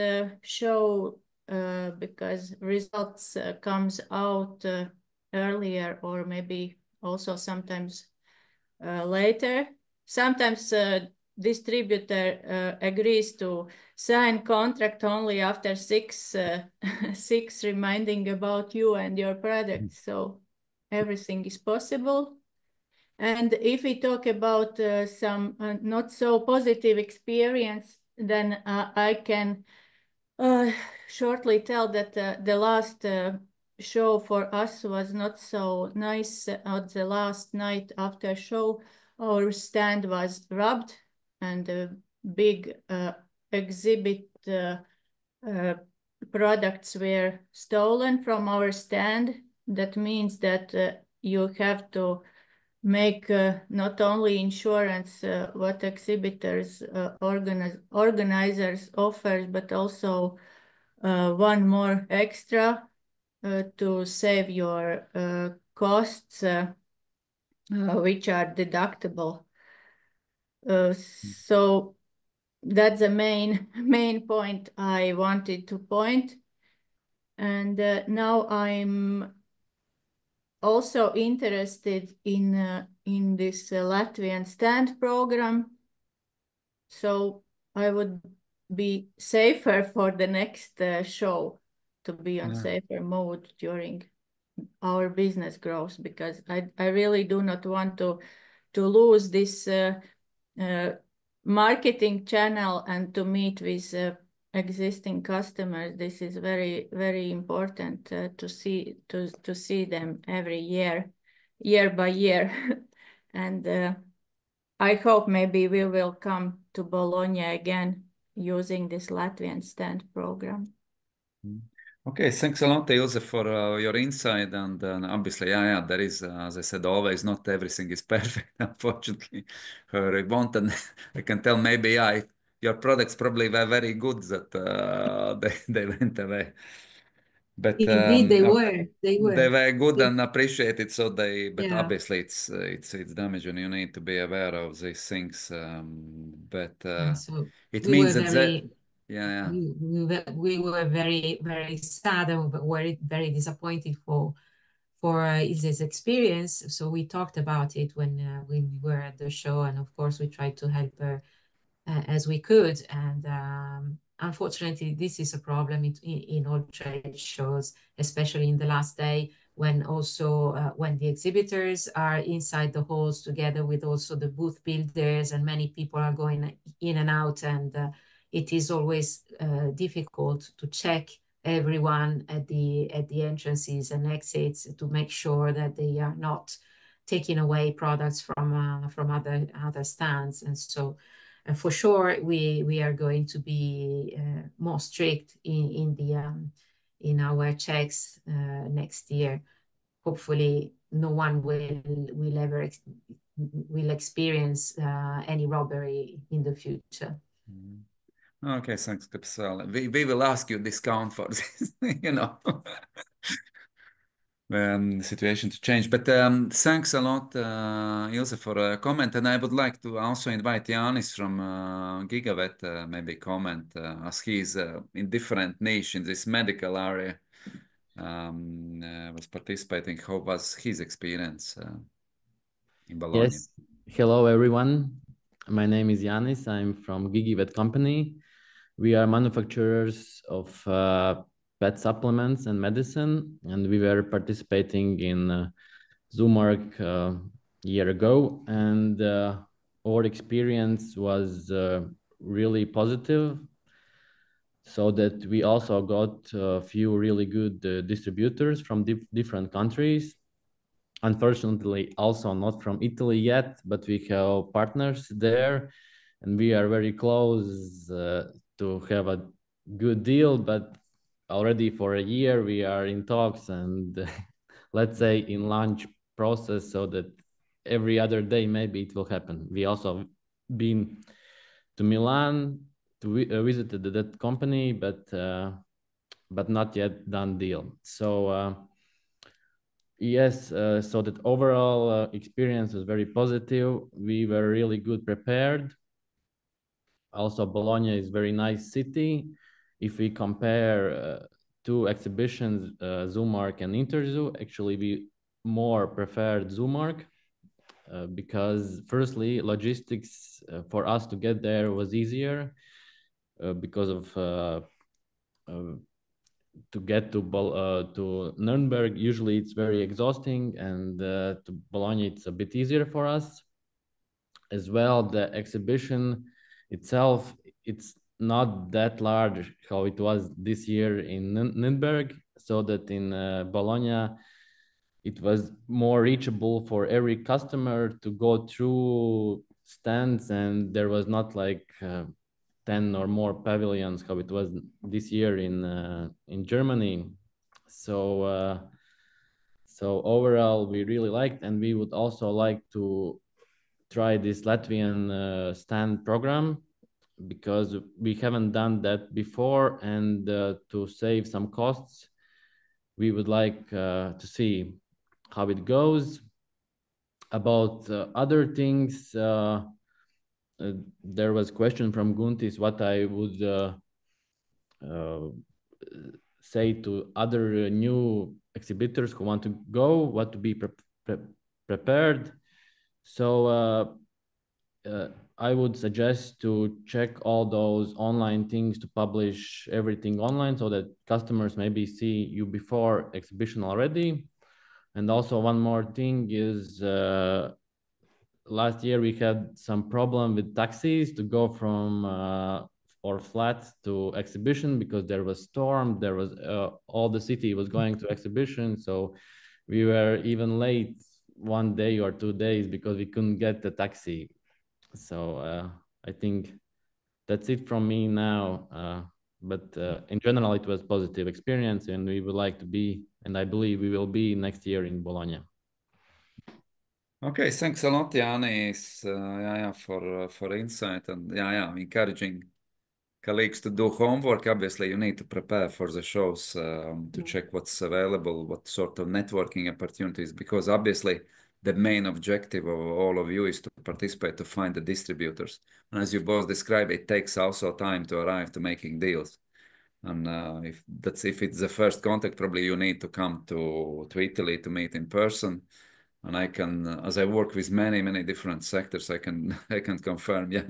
show, because results comes out earlier, or maybe also sometimes later. Sometimes distributor agrees to sign contract only after 6 reminding about you and your product. So everything is possible. And if we talk about some not so positive experience, then I can shortly tell that the last show for us was not so nice. At the last night after show, our stand was robbed, and a big exhibit products were stolen from our stand. That means that you have to make not only insurance what exhibitors organizers offers, but also one more extra to save your costs, which are deductible. So that's the main point I wanted to point. And now I'm also interested in this Latvian stand program. So I would be safer for the next show, to be on safer mode during our business growth, because I really do not want to lose this marketing channel and to meet with existing customers. This is very important to see them every year by year. And I hope maybe we will come to Bologna again using this Latvian stand program. Okay, thanks a lot, Ilse, for your insight. And obviously, yeah, there is, as I said, always not everything is perfect, unfortunately. I wanted, I can tell maybe, yeah, your products probably were very good that they went away. But Indeed, they were. they were good They- and appreciated. So but yeah. obviously it's damage, and you need to be aware of these things. But So it we were means that very, yeah. we were very, very sad and very disappointed for Ilse's experience. So we talked about it when we were at the show, and of course we tried to help her as we could. And unfortunately, this is a problem in all trade shows, especially in the last day, when also when the exhibitors are inside the halls together with also the booth builders, and many people are going in and out, and it is always difficult to check everyone at the entrances and exits to make sure that they are not taking away products from other stands. And so for sure, we are going to be more strict in our checks next year. Hopefully, no one will ever will experience any robbery in the future. Okay, thanks, Capsule. We will ask you discount for this, you know. The situation to change. But thanks a lot, Ilse, for a comment. And I would like to also invite Yanis from Gigavet, maybe comment, as he's in different niche in this medical area, was participating. How was his experience in Bologna? Yes. Hello, everyone. My name is Yanis. I'm from Gigavet company. We are manufacturers of pet supplements and medicine, and we were participating in Zoomark a year ago, and our experience was really positive, so that we also got a few really good distributors from different countries. Unfortunately, also not from Italy yet, but we have partners there, and we are very close to have a good deal. But already for a year, we are in talks and let's say in launch process, so that every other day maybe it will happen. We also been to Milan to visit that company, but not yet done deal. So. Yes, so that overall experience was very positive. We were really good prepared. Also, Bologna is a very nice city. If we compare two exhibitions, Zoomark and Interzoo, actually we more preferred Zoomark because firstly, logistics for us to get there was easier because of to get to Nuremberg, usually it's very exhausting, and to Bologna, it's a bit easier for us. As well, the exhibition itself, it's not that large how it was this year in Nuremberg, so that in Bologna, it was more reachable for every customer to go through stands, and there was not like 10 or more pavilions how it was this year in Germany. So so overall we really liked, and we would also like to try this Latvian stand program, because we haven't done that before, and to save some costs we would like to see how it goes. About other things, there was a question from Guntis what I would say to other new exhibitors who want to go, what to be prepared. So I would suggest to check all those online things, to publish everything online, so that customers maybe see you before exhibition already. And also one more thing is last year we had some problem with taxis to go from our flat to exhibition, because there was storm, there was all the city was going to exhibition, so we were even late 1 day or 2 days because we couldn't get the taxi. So I think that's it from me now. But in general, it was positive experience, and we would like to be, and I believe we will be next year in Bologna. Okay, thanks a lot, Yanis, for insight and encouraging colleagues to do homework. Obviously, you need to prepare for the shows to check what's available, what sort of networking opportunities, because obviously the main objective of all of you is to participate, to find the distributors. And as you both described, it takes also time to arrive to making deals. And if it's the first contact, probably you need to come to Italy to meet in person. And I can, as I work with many different sectors, I can I can confirm. Yeah,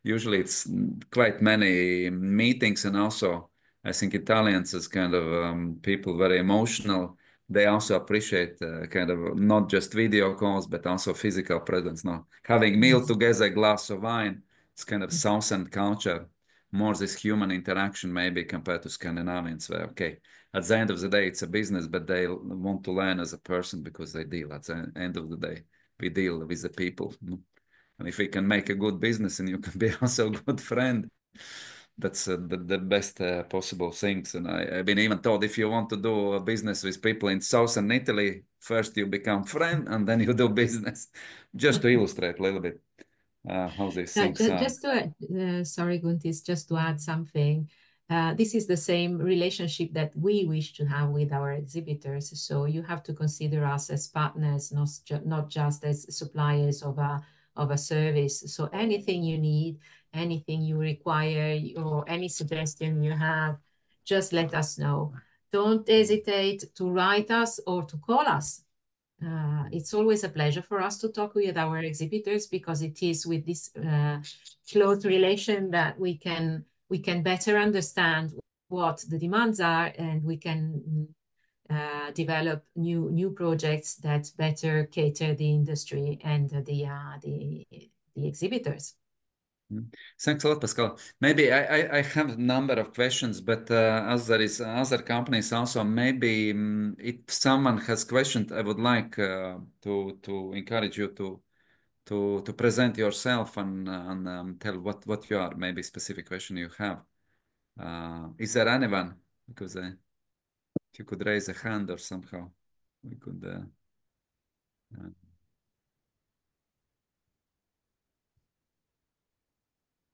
usually it's quite many meetings, and also I think Italians is kind of people very emotional. They also appreciate kind of not just video calls, but also physical presence. Now, having meal together, a glass of wine, it's kind of Southern culture, more this human interaction maybe compared to Scandinavians, where okay, at the end of the day, it's a business, but they want to learn as a person because they deal. At the end of the day, we deal with the people. And if we can make a good business and you can be also a good friend, that's the best possible things. And I've been even told if you want to do a business with people in Southern Italy, first you become friend and then you do business. Just to illustrate a little bit how these things are. Just to sorry, Guntis, just to add something. This is the same relationship that we wish to have with our exhibitors. So you have to consider us as partners, not just as suppliers of a service. So anything you need, anything you require, or any suggestion you have, just let us know. Don't hesitate to write us or to call us. It's always a pleasure for us to talk with our exhibitors, because it is with this close relation that we can better understand what the demands are, and we can develop new projects that better cater the industry and the exhibitors. Thanks a lot, Pascal. Maybe I have a number of questions, but as there is other companies also, maybe if someone has questions, I would like to encourage you to present yourself and tell what you are, maybe specific question you have. Is there anyone? Because if you could raise a hand or somehow we could.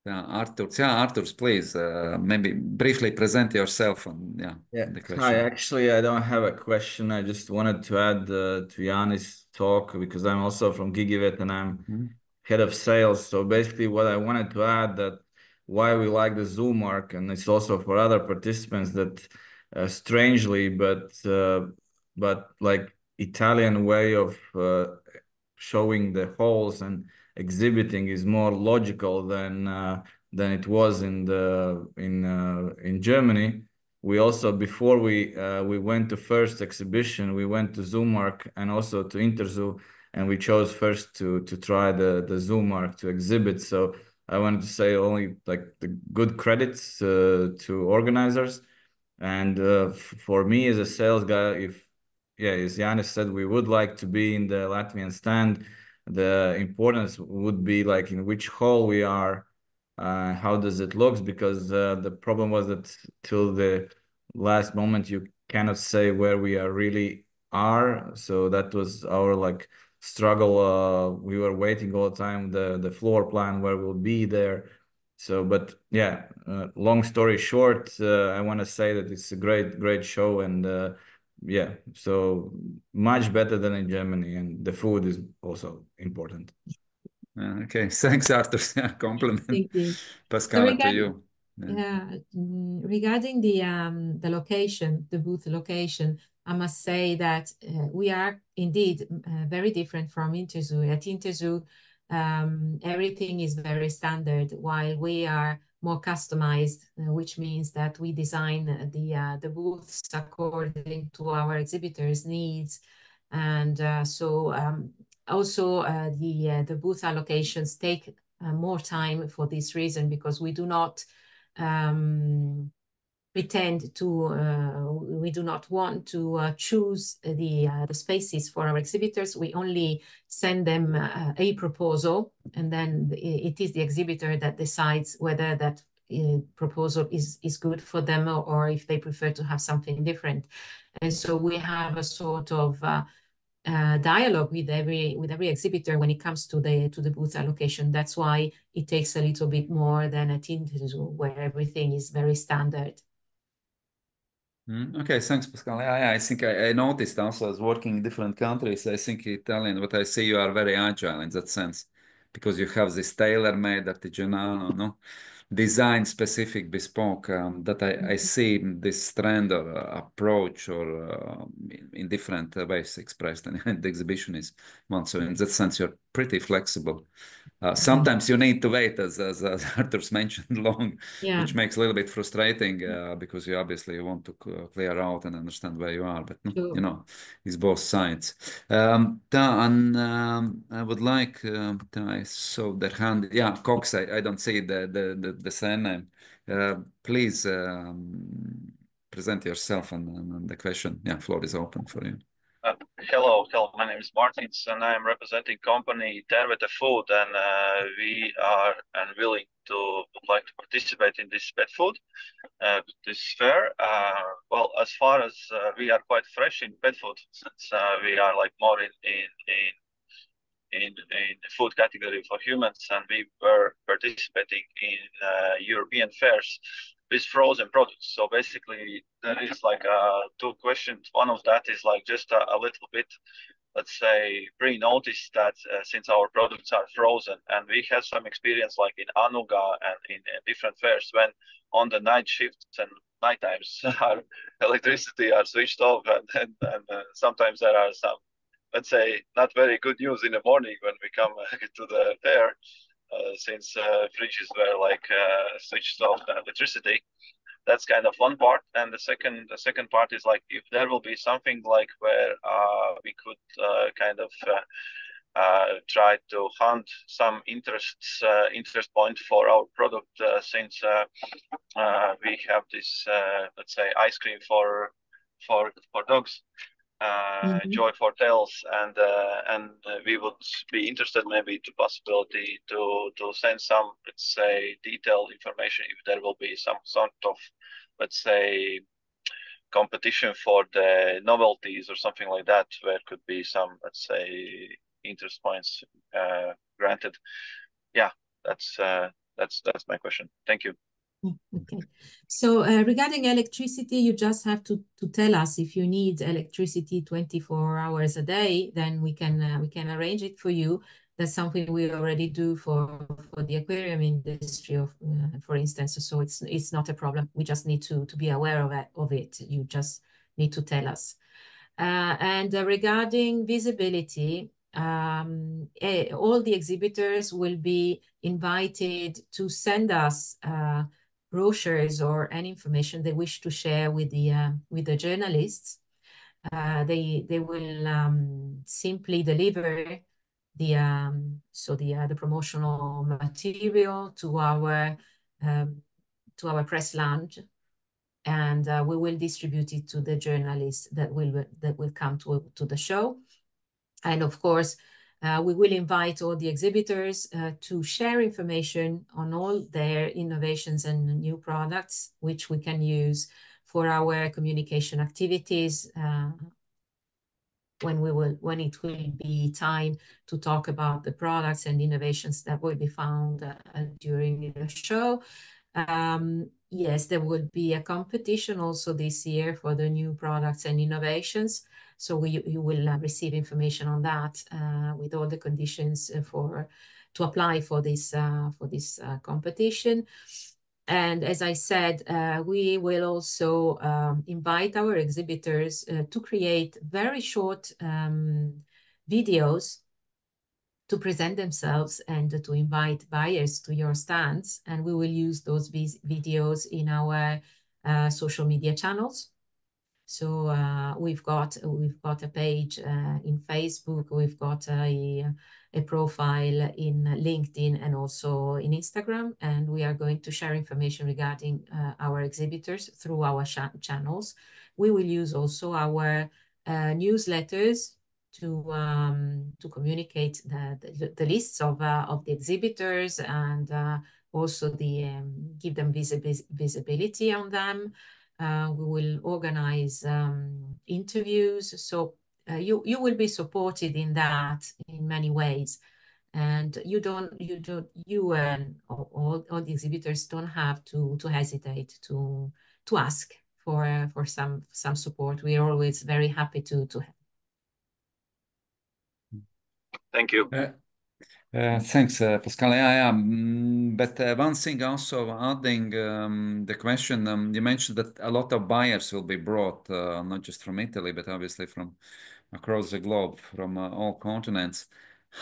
Artur, Arturs, please maybe briefly present yourself and the question. Hi, actually, I don't have a question. I just wanted to add to Yanis' talk, because I'm also from Gigivet and I'm head of sales. So basically what I wanted to add, that why we like the Zoomark, and it's also for other participants, that strangely, but like Italian way of showing the holes and exhibiting is more logical than it was in Germany. We also, before we went to first exhibition, we went to Zoomark and also to Interzoo, and we chose first to try the Zoomark to exhibit. So I wanted to say only like the good credits to organizers. And for me as a sales guy, as Yanis said, we would like to be in the Latvian stand. The importance would be like in which hall we are, how does it look, because the problem was that till the last moment you cannot say where we are really are. So that was our like struggle. We were waiting all the time, the floor plan where we'll be there. So, but yeah, long story short, I want to say that it's a great show, and yeah, so much better than in Germany, and the food is also important. Okay, thanks, Artur. Compliment. Thank you. Pascal, to you. Regarding the location, the booth location, I must say that we are indeed very different from Interzoo. At Interzoo, everything is very standard, while we are more customized, which means that we design the booths according to our exhibitors' needs. And also the booth allocations take more time for this reason, because we do not pretend to, we do not want to choose the spaces for our exhibitors. We only send them a proposal, and then it is the exhibitor that decides whether that proposal is good for them, or if they prefer to have something different. And so we have a sort of dialogue with every exhibitor when it comes to the booth allocation. That's why it takes a little bit more than at Interzo, where everything is very standard. Okay, thanks, Pascal. I think I noticed also as working in different countries, I think Italian, what I see, you are very agile in that sense, because you have this tailor-made artigianal, no? Design specific bespoke, that I see this trend or approach or in different ways expressed, and the exhibition is one. So in that sense, you're pretty flexible. Sometimes you need to wait, as Arthur's mentioned, long, Yeah. which makes a little bit frustrating because you obviously want to clear out and understand where you are, but you know, it's both sides. I would like I saw their hand. Yeah, Cox. I don't see the surname. Please present yourself and the question. Yeah, floor is open for you. Hello, my name is Martins, and I am representing company Tervete Food, and we are willing to participate in this pet food, this fair. Well, as far as we are quite fresh in pet food, since we are like more in the food category for humans, and we were participating in European fairs with frozen products. So basically there is like two questions. One of that is like just a little bit, let's say, pre-notice that since our products are frozen, and we had some experience like in Anuga and in different fairs, when on the night shifts and night times our electricity are switched off, and sometimes there are some, let's say, not very good news in the morning when we come to the fair. Since fridges were like switched off the electricity. That's kind of one part, and the second part is like if there will be something like where we could kind of try to hunt some interest point for our product, since we have this let's say ice cream for dogs. Joy for Tails, and we would be interested maybe to possibility to send some, let's say, detailed information if there will be some sort of, let's say, competition for the novelties or something like that, where could be some, let's say, interest points granted. Yeah, that's my question. Thank you. Okay, so regarding electricity, you just have to tell us if you need electricity 24 hours a day, then we can arrange it for you. That's something we already do for the aquarium industry, for instance. So it's not a problem. We just need to be aware of it. You just need to tell us. And regarding visibility, all the exhibitors will be invited to send us brochures or any information they wish to share with the journalists. They will simply deliver the promotional material to our press lounge, and we will distribute it to the journalists that will come to the show. And of course, we will invite all the exhibitors to share information on all their innovations and new products, which we can use for our communication activities when it will be time to talk about the products and innovations that will be found during the show. Yes, there will be a competition also this year for the new products and innovations. So you will receive information on that with all the conditions to apply for this competition. And as I said, we will also invite our exhibitors to create very short videos to present themselves and to invite buyers to your stands. And we will use those videos in our social media channels. So we've got a page in Facebook, we've got a profile in LinkedIn and also in Instagram, and we are going to share information regarding our exhibitors through our channels. We will use also our newsletters to communicate the lists of the exhibitors and also give them visibility on them. We will organize interviews, so you will be supported in that in many ways, and you and all the exhibitors don't have to hesitate to ask for some support. We are always very happy to help. Thank you. Thanks, Pascal. Yeah. But one thing also adding the question, you mentioned that a lot of buyers will be brought, not just from Italy, but obviously from across the globe, from all continents.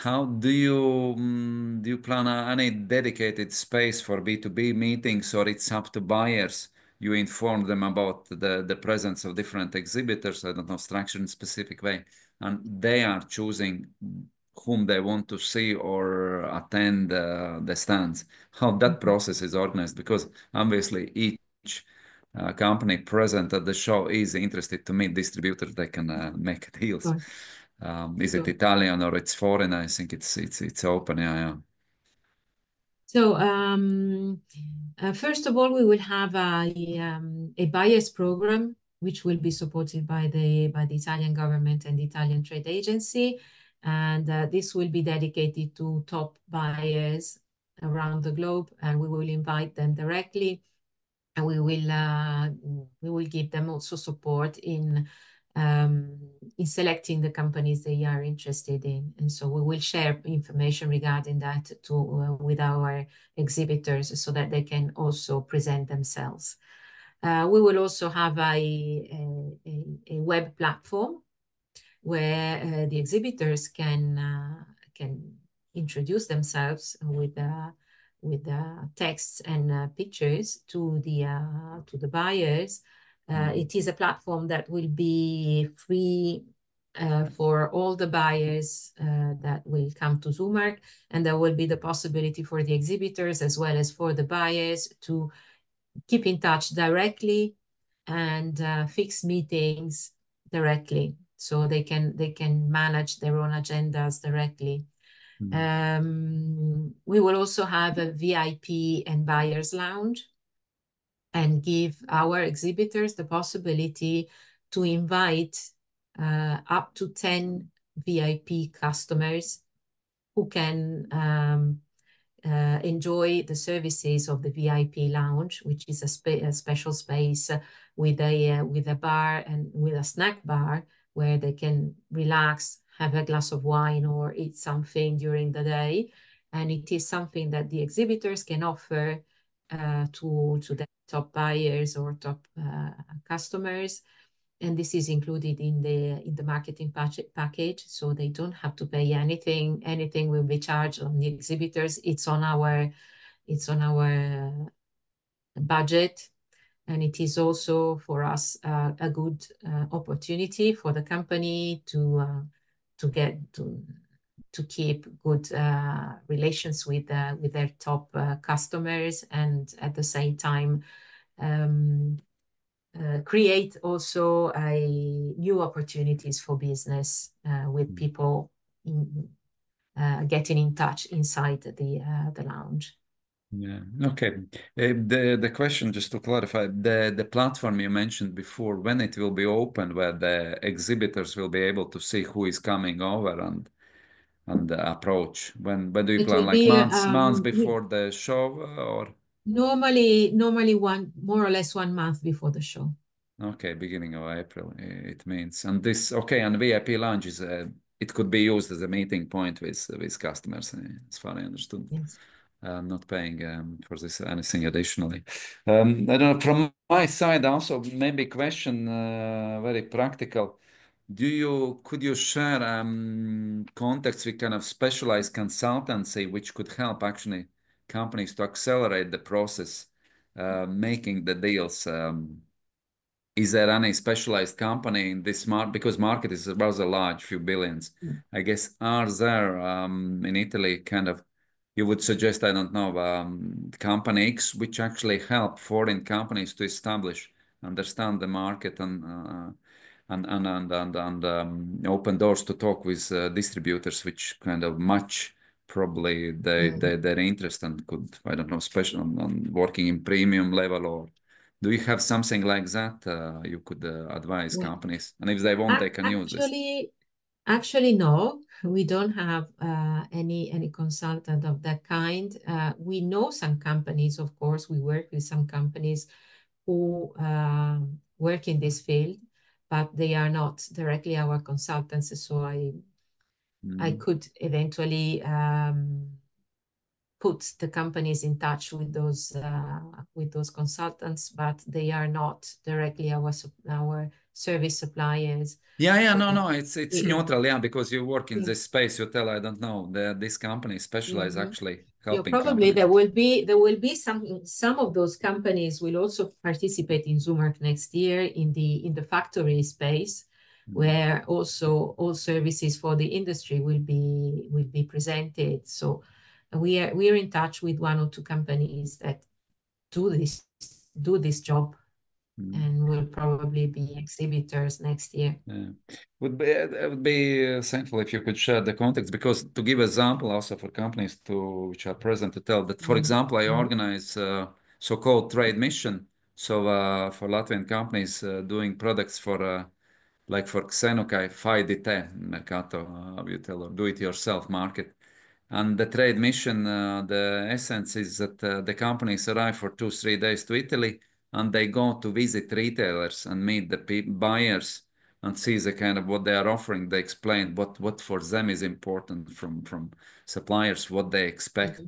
How do you plan any dedicated space for B2B meetings, or it's up to buyers? You inform them about the presence of different exhibitors, I don't know, structured in a specific way, and they are choosing whom they want to see or attend the stands. How that process is organized, because obviously each company present at the show is interested to meet distributors they can make deals. Is it Italian or it's foreign? I think it's open. Yeah. So first of all, we will have a buyers program which will be supported by the Italian government and the Italian Trade Agency, and this will be dedicated to top buyers around the globe, and we will invite them directly, and we will give them also support in selecting the companies they are interested in. And so we will share information regarding that with our exhibitors so that they can also present themselves. We will also have a web platform where the exhibitors can introduce themselves with texts and pictures to the buyers. It is a platform that will be free for all the buyers that will come to Zoomark, and there will be the possibility for the exhibitors as well as for the buyers to keep in touch directly and fix meetings directly, so they can manage their own agendas directly. We will also have a VIP and buyers lounge and give our exhibitors the possibility to invite up to 10 VIP customers who can enjoy the services of the VIP lounge, which is a special space with a bar and with a snack bar where they can relax, have a glass of wine or eat something during the day. And it is something that the exhibitors can offer to the top buyers or top customers. And this is included in the marketing package, so they don't have to pay anything. Anything will be charged on the exhibitors. It's on our budget, and it is also for us a good opportunity for the company to keep good relations with their top customers, and at the same time create also new opportunities for business with people getting in touch inside the lounge. Yeah. Okay. The question, just to clarify, the platform you mentioned before, when it will be open, where the exhibitors will be able to see who is coming over and approach. When do you plan? Like months before the show, or? Normally more or less 1 month before the show. Okay, beginning of April, it means. And this, okay, and VIP lounge is it could be used as a meeting point with customers, as far as I understood. Yes. Not paying for this anything additionally. I don't know, from my side also, maybe question very practical. Could you share contacts with kind of specialized consultancy which could help actually companies to accelerate the process, making the deals is there any specialized company in this market? Because market is rather large, few billions. I guess, are there in Italy kind of, you would suggest, I don't know, company X, which actually help foreign companies to establish, understand the market and open doors to talk with distributors, which kind of match probably their interest and could, I don't know, special on working in premium level, or do you have something like that you could advise Well, companies? And if they want, they can use this. Actually, no, we don't have any consultant of that kind. We know some companies, of course, we work with some companies who work in this field, but they are not directly our consultants. So I could eventually put the companies in touch with those consultants, but they are not directly our service suppliers. No, it's neutral, yeah, because you work in this space. You tell, I don't know, this company specialize actually helping probably companies. there will be some of those companies will also participate in Zoomark next year in the factory space, where also all services for the industry will be presented. So we are in touch with one or two companies that do this job, and will probably be exhibitors next year. Yeah. It would be thankful if you could share the context, because to give example also for companies which are present, to tell that, for example, I organize so-called trade mission. So for Latvian companies doing products for like for Xenokai, fai di te, Mercato, you tell, or do-it-yourself market. And the trade mission, the essence is that the companies arrive for 2-3 days to Italy, and they go to visit retailers and meet the buyers and see the kind of what they are offering. They explain what for them is important from suppliers, what they expect.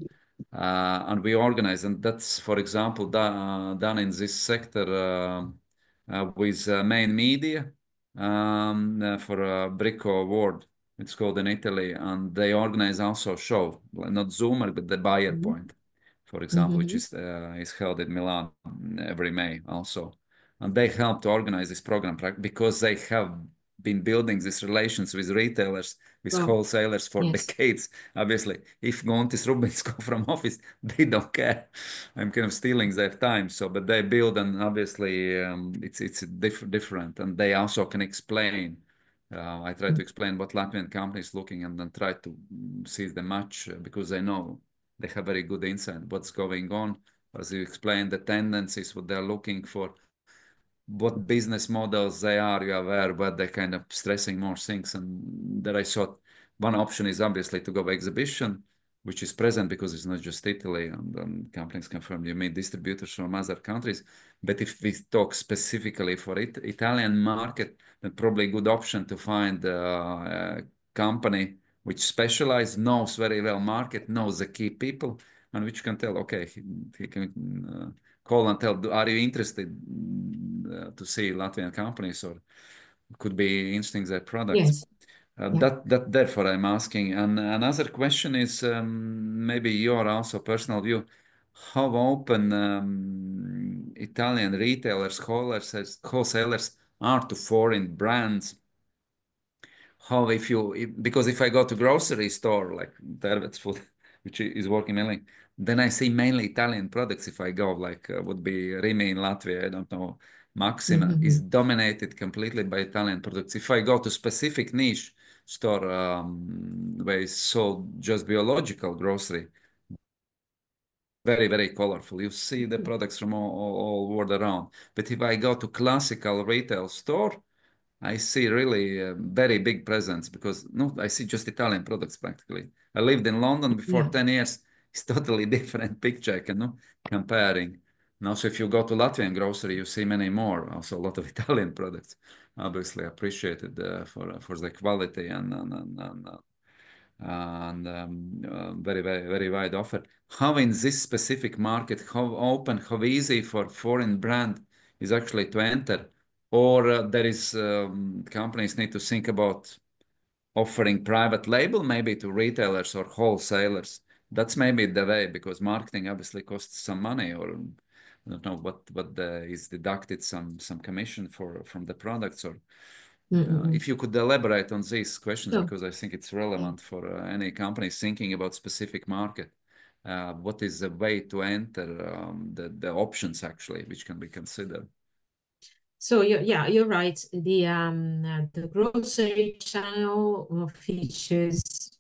And we organize, and that's, for example, done in this sector with main media for Brico Award. It's called in Italy, and they organize also a show, not Zoomer, but the Buyer Point, for example, which is held in Milan every May also. And they help to organize this program because they have been building these relations with retailers, with wholesalers for decades. Obviously, if Gontis Rubins go from office, they don't care. I'm kind of stealing their time. So, but they build, and obviously it's different, and they also can explain. I try to explain what Latvian companies looking, and then try to see the match because they know they have very good insight what's going on. As you explain the tendencies, what they're looking for, what business models they are, you are aware, but they're kind of stressing more things. And that I thought one option is obviously to go exhibition, which is present because it's not just Italy, and companies confirm you meet distributors from other countries. But if we talk specifically for Italian market, then probably a good option to find a company which specializes, knows very well market, knows the key people, and which can tell, okay, he can call and tell, are you interested to see Latvian companies, or could be interesting their products? Therefore I'm asking. And another question is maybe your also personal view. How open Italian retailers, wholesalers are to foreign brands? How because if I go to grocery store like Tervets Food, which is working mainly, then I see mainly Italian products. If I go like would be Rimi in Latvia, I don't know, Maxima is dominated completely by Italian products. If I go to specific niche store where it's sold just biological grocery, very, very colorful. You see the products from all world around. But if I go to classical retail store, I see really a very big presence because I see just Italian products practically. I lived in London before 10 years. It's totally different picture, I can comparing. Now, so if you go to Latvian grocery, you see many more, also a lot of Italian products. Obviously appreciated for the quality and very, very, very wide offer. How in this specific market, how open, how easy for foreign brand is actually to enter? Or there is companies need to think about offering private label maybe to retailers or wholesalers. That's maybe the way, because marketing obviously costs some money, or I don't know what is deducted some commission from the products, or if you could elaborate on these questions, Sure. because I think it's relevant for any company thinking about specific market. What is the way to enter the options actually, which can be considered? So you're right. The grocery channel features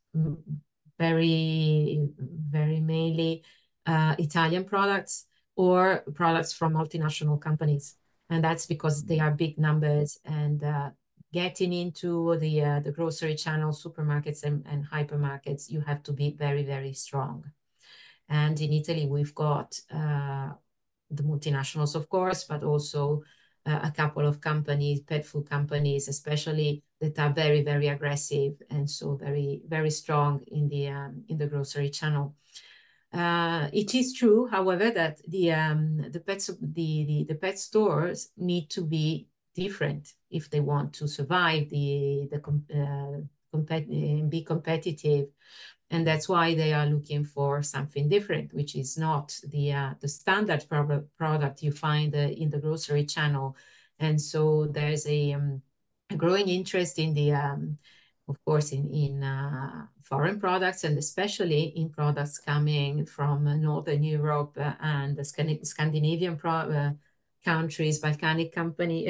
very mainly Italian products or products from multinational companies, and that's because they are big numbers. And getting into the grocery channel, supermarkets and hypermarkets, you have to be very strong. And in Italy, we've got the multinationals, of course, but also a couple of companies, pet food companies, especially, that are very aggressive and so very strong in the grocery channel. It is true, however, that the pet stores need to be different if they want to survive be competitive. And that's why they are looking for something different, which is not the standard product you find in the grocery channel. And so there's a growing interest in of course, in foreign products, and especially in products coming from Northern Europe and the Scandinavian countries, Baltic company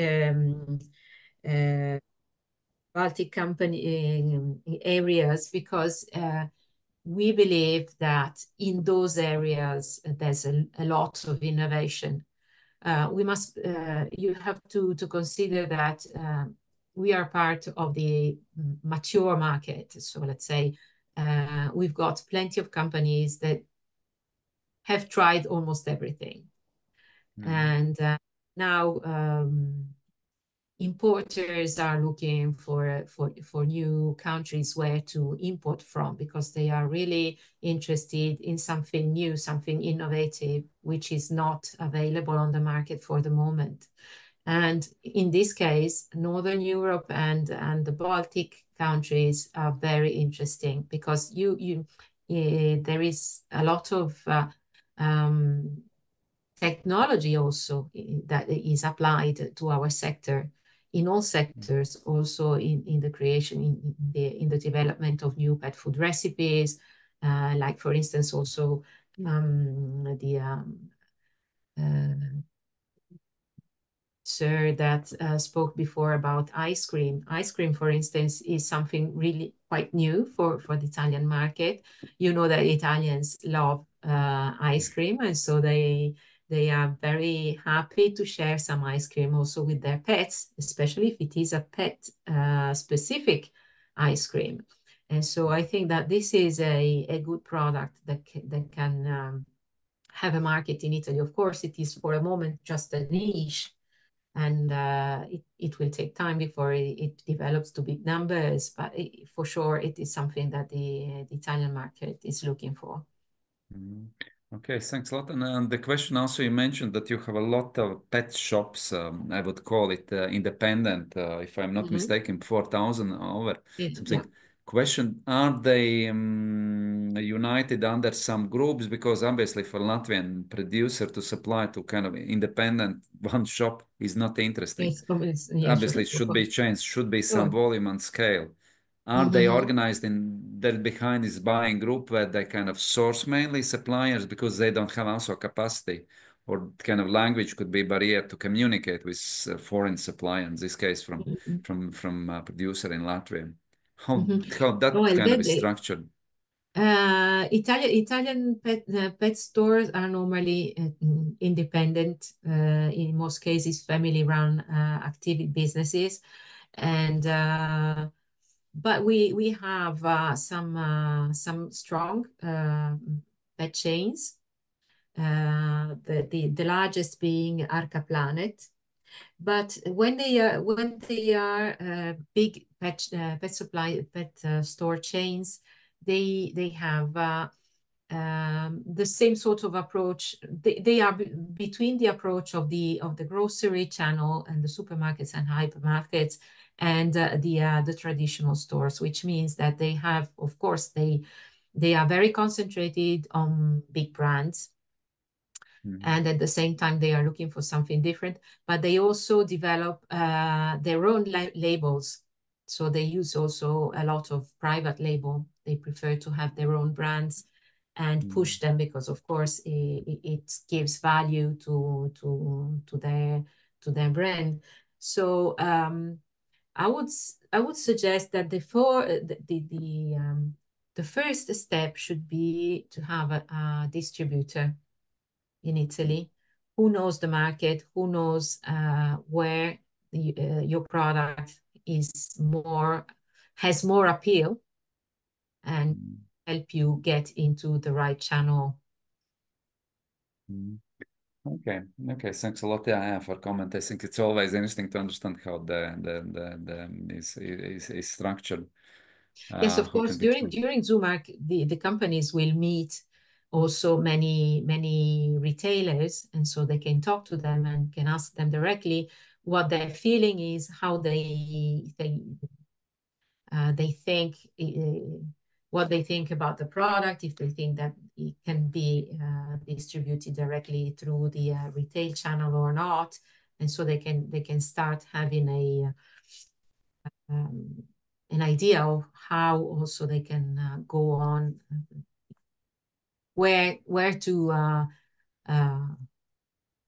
areas, because we believe that in those areas there's a lot of innovation. You have to consider that we are part of the mature market. So let's say we've got plenty of companies that have tried almost everything. And now importers are looking for new countries where to import from, because they are really interested in something new, something innovative, which is not available on the market for the moment. And in this case, Northern Europe and the Baltic countries are very interesting, because there is a lot of technology also that is applied to our sector, in all sectors, also in the creation, in the development of new pet food recipes, like for instance also sir that spoke before about ice cream. Ice cream, for instance, is something really quite new for the Italian market. You know that Italians love ice cream, and so they are very happy to share some ice cream also with their pets, especially if it is a pet specific ice cream. And so I think that this is a good product that can have a market in Italy. Of course, it is for a moment just a niche, and it will take time before it develops to big numbers, but for sure it is something that the Italian market is looking for. Okay, thanks a lot. And the question also, you mentioned that you have a lot of pet shops, I would call it independent, if I'm not mistaken, 4,000 over something. Yeah. Question, are they united under some groups? Because obviously for Latvian producer to supply to kind of independent one shop is not interesting. Yeah, obviously it should be changed, should be some volume and scale. Are they organized in that behind this buying group where they kind of source mainly suppliers because they don't have also capacity, or kind of language could be barrier to communicate with foreign supplier, in this case from producer in Latvia? How that kind of is structured? Italian pet stores are normally independent, in most cases family-run active businesses, and but we have some strong pet chains. The largest being Arca Planet. But when they are big pet store chains, they have the same sort of approach. They are between the approach of the grocery channel and the supermarkets and hypermarkets and the traditional stores, which means that they have, of course, they are very concentrated on big brands. And at the same time, they are looking for something different, but they also develop their own labels. So they use also a lot of private label. They prefer to have their own brands and push them because, of course, it gives value to their brand. So I would suggest that the first step should be to have a distributor in Italy who knows the market, who knows where your product has more appeal, and help you get into the right channel. Okay. Thanks a lot, for comment. I think it's always interesting to understand how is structured. Yes, of course. During Zoomark, the companies will meet also many retailers, and so they can talk to them and can ask them directly what their feeling is, how they think, what they think about the product, if they think that it can be distributed directly through the retail channel or not, and so they can start having an idea of how also they can go on, where to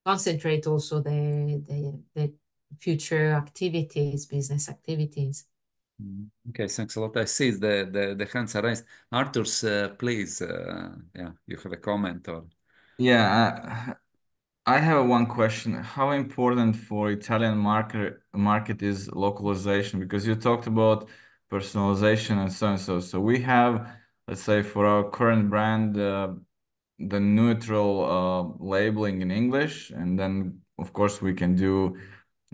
concentrate also the future activities, business activities. Okay, thanks a lot. I see the hands are raised. Arthurs, please, you have a comment or? Yeah, I have one question. How important for Italian market is localization? Because you talked about personalization and so on. So we have, let's say, for our current brand, the neutral labeling in English, and then of course we can do,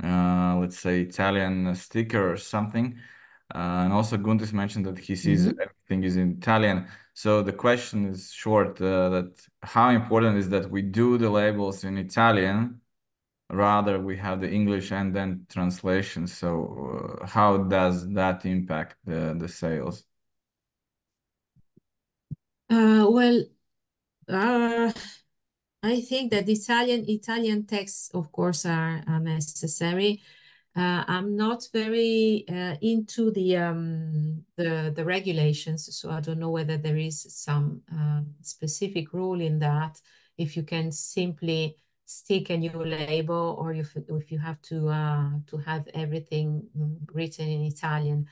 let's say, Italian sticker or something. And also Guntis mentioned that he sees everything is in Italian. So the question is short, that how important is that we do the labels in Italian, rather we have the English and then translation. So how does that impact the sales? I think that Italian texts, of course, are necessary. I'm not very into the regulations, so I don't know whether there is some specific rule in that. If you can simply stick a new label, or if you have to have everything written in Italian.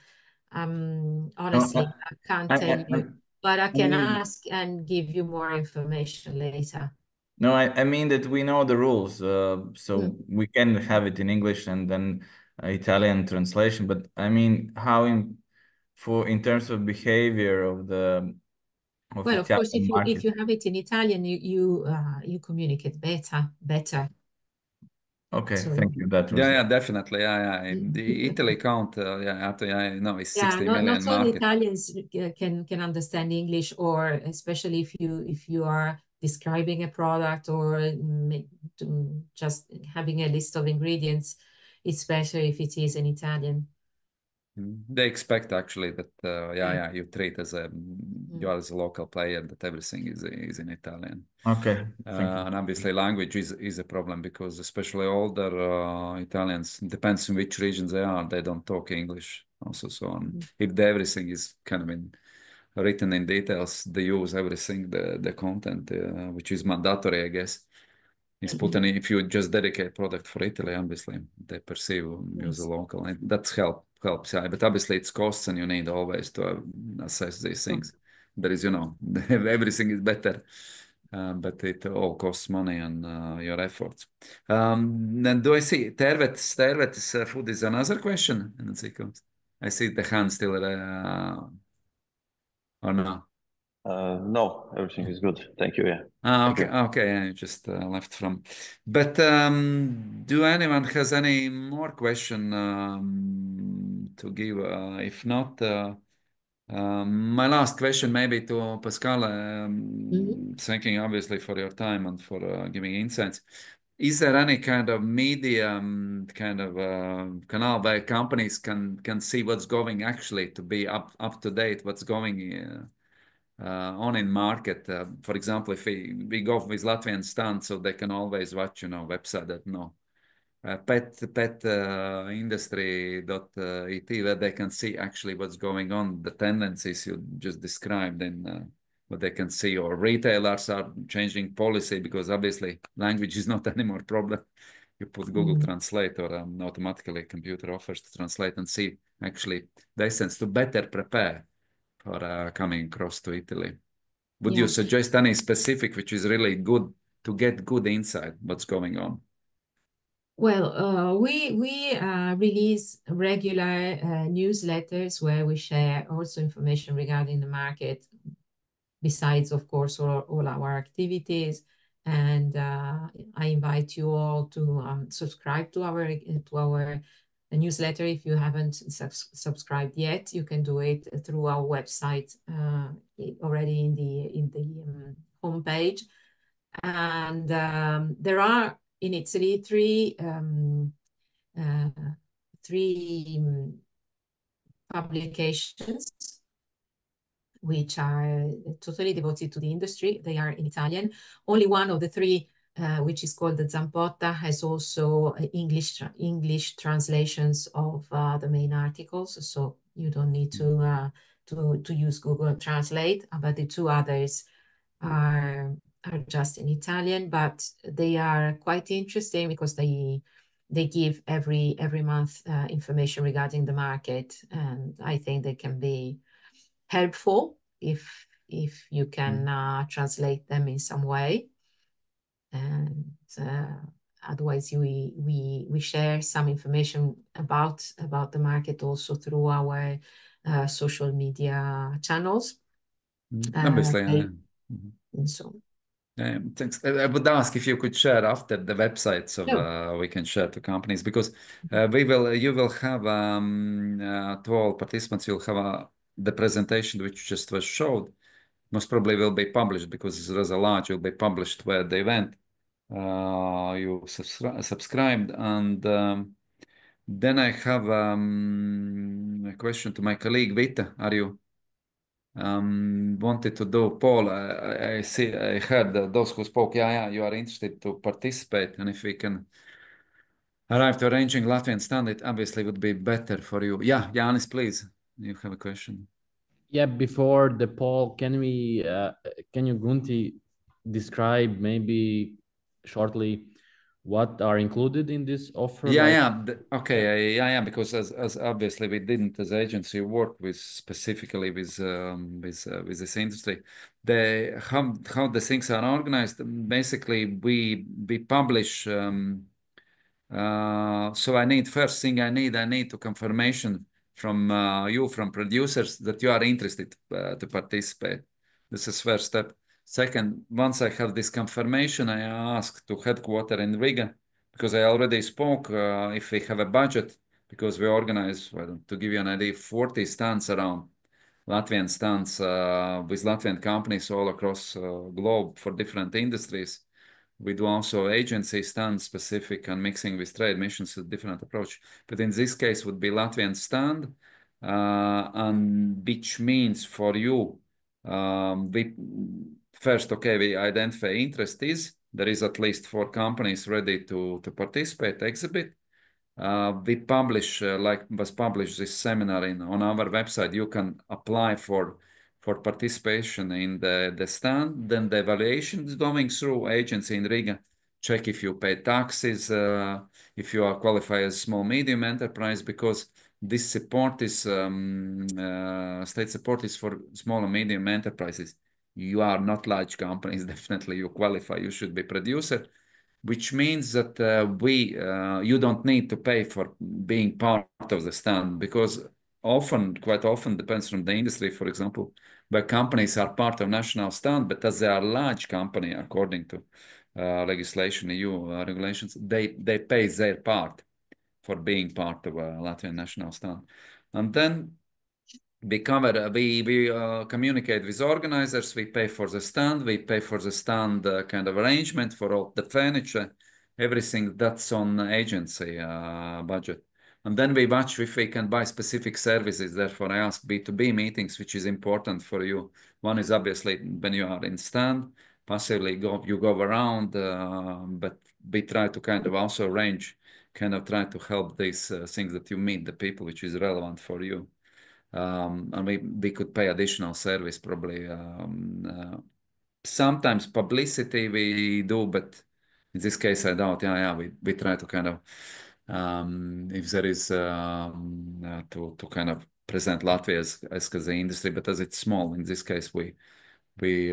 Honestly, I can't tell you, but I can ask and give you more information later. No, I mean that we know the rules, so we can have it in English and then Italian translation. But I mean, how in terms of behavior of the well, of course, if you have it in Italian, you communicate better. Okay, so, thank you. That was definitely. The Italy count, I know it's 60 million not all market. Italians can understand English, or especially if you are describing a product or just having a list of ingredients, it's better if it is in Italian. They expect actually that you treat as you are as a local player, that everything is in Italian. Okay. And obviously language is a problem, because especially older Italians, depends on which regions they are, they don't talk English also. So on. If everything is kind of written in details, they use everything, the content, which is mandatory, I guess. Is put in, if you just dedicate product for Italy, obviously they perceive you as a local, and that's helps. Yeah, but obviously it's costs, and you need always to assess these things. There is, everything is better, but it all costs money and your efforts. Then do I see Tervet's food is another question? And I see the hand still or no? No, everything is good. Thank you. Yeah. Okay. I just left from. But do anyone has any more question to give? If not, my last question maybe to Pascal. Thanking obviously for your time and for giving insights. Is there any kind of medium kind of canal where companies can see what's going, actually to be up to date, what's going on in market. For example, if we go with Latvian stand, so they can always watch, website that pet industry.it, where they can see actually what's going on, the tendencies you just described, and what they can see. Or retailers are changing policy, because obviously language is not anymore problem. You put Google Translate, or automatically computer offers to translate, and see actually the essence to better prepare for coming across to Italy. Would you suggest any specific which is really good to get good insight what's going on? Well, we release regular newsletters where we share also information regarding the market, besides, of course, all our activities. And I invite you all to subscribe to our newsletter. If you haven't subscribed yet, you can do it through our website already in the homepage. And there are in Italy three publications which are totally devoted to the industry. They are in Italian. Only one of the three, which is called the Zampotta, has also English translations of the main articles. So you don't need to use Google Translate. But the two others are just in Italian, but they are quite interesting because they give every month information regarding the market, and I think they can be helpful if you can translate them in some way. And otherwise, we share some information about the market also through our social media channels. Obviously, and so. Thanks. I would ask if you could share after the website, so we can share to companies, because you will have to all participants, you'll have the presentation which just was showed. Most probably will be published, because there's a large, will be published where they went. You subscribed, and then I have a question to my colleague Vita. Are you wanted to do, Paul? I see, I heard those who spoke. Yeah, you are interested to participate, and if we can arrive to arranging Latvian stand, it obviously would be better for you. Yeah, Jānis, please, you have a question. Yeah, before the poll, can you, Gunti, describe maybe shortly what are included in this offer? Okay, because as obviously we didn't as agency work with specifically with this industry. How the things are organized. Basically, we publish. So I need to confirmation from you, from producers, that you are interested to participate. This is first step. Second, once I have this confirmation, I ask to headquarter in Riga, because I already spoke if we have a budget, because we organize, to give you an idea, 40 stands around, Latvian stands with Latvian companies all across globe for different industries. We do also agency stand specific and mixing with trade missions, a different approach. But in this case would be Latvian stand, and which means for you, we identify interest is, there is at least 4 companies ready to participate, exhibit. We publish, like was published this seminar on our website, you can apply for participation in the stand. Then the evaluation is going through agency in Riga, check if you pay taxes, if you are qualified as small medium enterprise, because this support is state support is for small and medium enterprises. You are not large companies, definitely you qualify, you should be producer, which means that you don't need to pay for being part of the stand, because quite often depends from the industry, for example, where companies are part of national stand, but as they are large company, according to legislation, EU regulations, they pay their part for being part of a Latvian national stand. And then we communicate with organizers, we pay for the stand, kind of arrangement for all the furniture, everything that's on agency budget. And then we watch if we can buy specific services. Therefore, I ask B2B meetings, which is important for you. One is obviously when you are in stand, passively you go around, but we try to kind of also arrange, kind of try to help these things that you meet the people, which is relevant for you. And we could pay additional service probably. Sometimes publicity we do, but in this case I doubt. Yeah, we try to kind of if there is to kind of present Latvia as the industry, but as it's small in this case we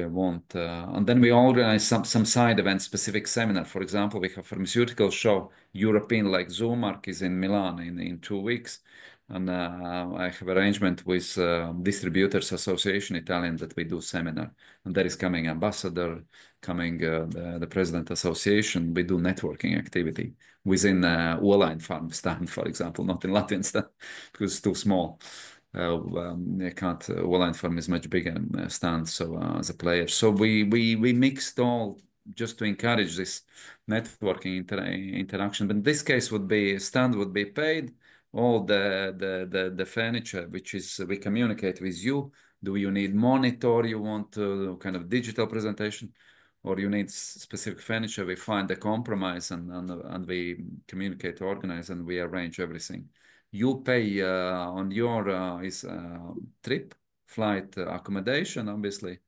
won't. And then we organize some side events, specific seminar. For example, we have pharmaceutical show, European, like Zoomark is in Milan in 2 weeks. And I have arrangement with Distributors Association Italian that we do seminar. And there is coming ambassador, coming the president association. We do networking activity within Uolain farm stand, for example, not in Latvian stand because it's too small. You can't. Uolain farm is much bigger stand, so as a player. So we mixed all just to encourage this networking interaction. But in this case, stand would be paid. All the furniture, which is we communicate with you. Do you need monitor? You want kind of digital presentation, or you need specific furniture? We find a compromise and we communicate, organize, and we arrange everything. You pay on your trip, flight, accommodation, obviously,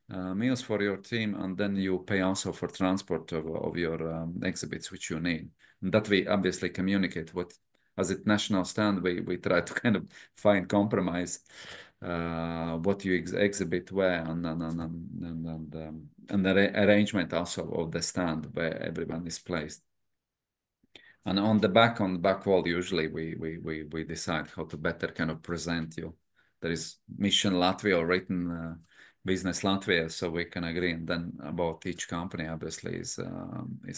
meals for your team, and then you pay also for transport of your exhibits, which you need. And that we obviously communicate what, as a national stand, we try to kind of find compromise, what you exhibit where, and the arrangement also of the stand where everyone is placed. And on the back wall, usually we decide how to better kind of present you. There is Mission Latvia or written Business Latvia, so we can agree. And then about each company, obviously, is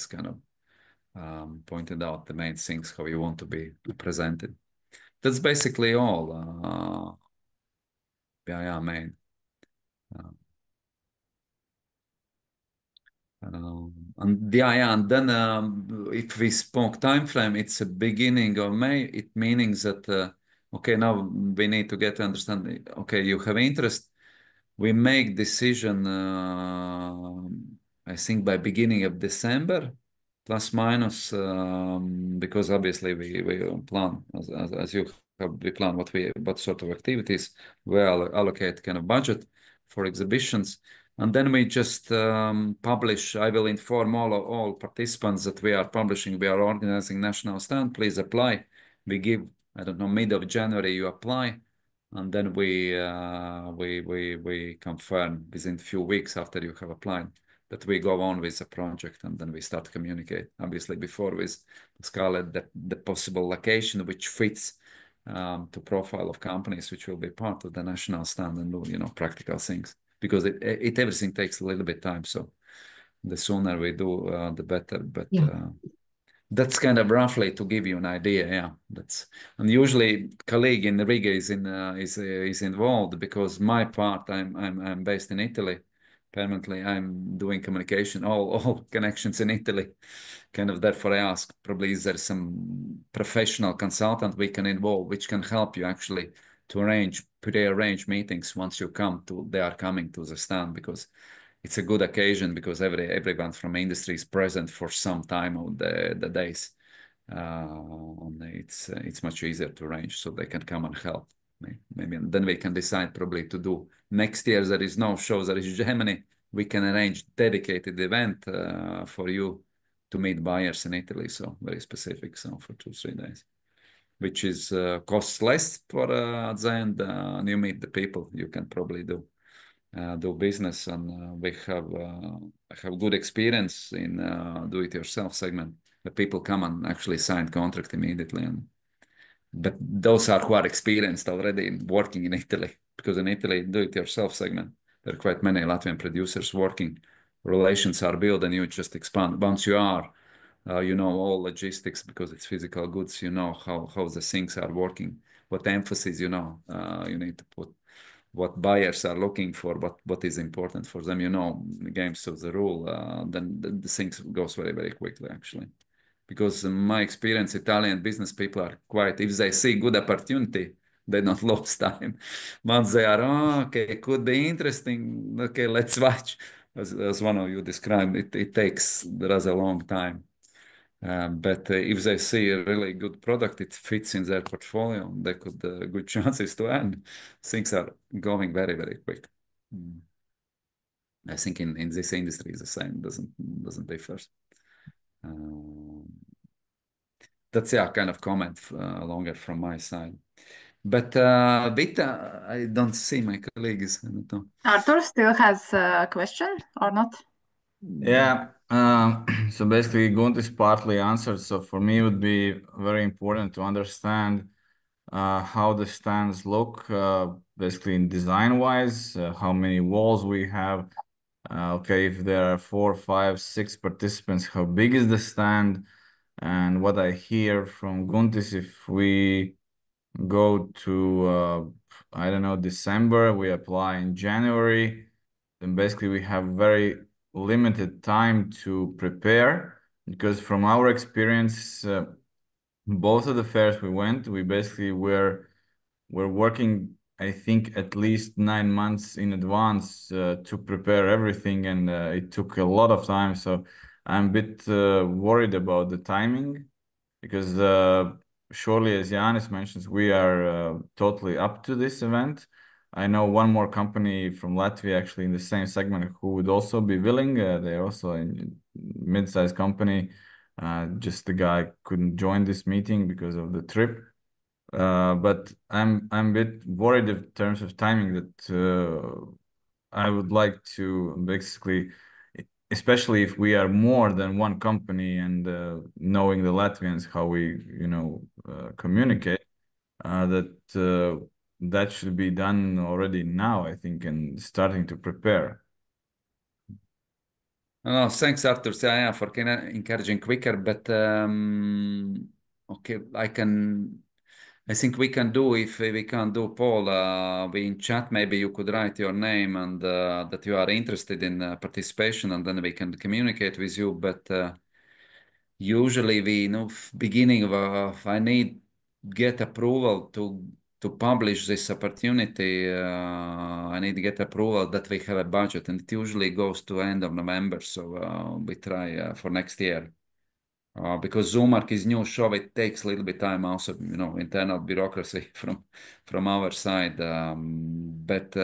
kind of pointed out the main things how you want to be presented. That's basically all. Main. And then if we spoke time frame, it's a beginning of May. It means that okay, now we need to get to understand. Okay, you have interest. We make decision. I think by beginning of December, plus minus, because obviously we plan as you have. We plan what sort of activities we allocate kind of budget for exhibitions. And then we just publish. I will inform all participants that we are publishing. We are organizing national stand. Please apply. We give, I don't know, mid of January you apply, and then we confirm within a few weeks after you have applied that we go on with the project, and then we start to communicate. Obviously, before with Scarlett, the possible location which fits to profile of companies which will be part of the national stand and do practical things. Because everything takes a little bit time, so the sooner we do, the better. But that's kind of roughly to give you an idea. Yeah, and usually colleague in Riga is involved because my part I'm based in Italy permanently. I'm doing communication, all connections in Italy. Kind of therefore I ask, probably is there some professional consultant we can involve which can help you actually to pre-arrange meetings once they are coming to the stand, because it's a good occasion because everyone from industry is present for some time of the days. It's much easier to arrange so they can come and help. Maybe and then we can decide probably to do next year. There is no show. There is Germany. We can arrange dedicated event for you to meet buyers in Italy. So very specific. So for 2-3 days. Which is costs less for at the end, and you meet the people. You can probably do business, and we have good experience in do-it-yourself segment. The people come and actually sign contract immediately, but those are who are experienced already in working in Italy, because in Italy do-it-yourself segment there are quite many Latvian producers working. Relations are built, and you just expand. Once you are. All logistics because it's physical goods. How the things are working, what emphasis you need to put, what buyers are looking for, what is important for them. The games of the rule. Then the things goes very very quickly actually, because in my experience, Italian business people are quite, if they see good opportunity, they don't lose time. Once they are, oh, okay, could be interesting. Okay, let's watch. As one of you described, it takes rather a long time. But if they see a really good product, it fits in their portfolio, they could good chances to earn. Things are going very, very quick. I think in this industry is the same, doesn't differ. That's kind of comment longer from my side. But Vita, I don't see my colleagues. I don't know. Arthur still has a question or not? Yeah. So basically, Guntis partly answered. So for me, it would be very important to understand how the stands look, basically in design-wise, how many walls we have. Okay, if there are 4, 5, 6 participants, how big is the stand? And what I hear from Guntis, if we go to, I don't know, December, we apply in January, then basically we have very limited time to prepare, because from our experience, both of the fairs we went, we basically were working, I think, at least 9 months in advance to prepare everything, and it took a lot of time. So I'm a bit worried about the timing, because surely, as Yanis mentions, we are totally up to this event. I know one more company from Latvia, actually in the same segment, who would also be willing. They're also a mid-sized company. Just the guy couldn't join this meeting because of the trip. But I'm a bit worried in terms of timing, that I would like to basically, especially if we are more than one company, and knowing the Latvians, how we communicate, that should be done already now, I think, and starting to prepare. No, thanks, Arthur, yeah, for encouraging quicker. But okay, I think we can do, if we can't do Paul, we in chat, maybe you could write your name and that you are interested in participation, and then we can communicate with you. But usually we beginning of I need get approval to publish this opportunity. I need to get approval that we have a budget, and it usually goes to end of November. So we try for next year. Because Zoomark is new show, it takes a little bit time also, internal bureaucracy from our side. But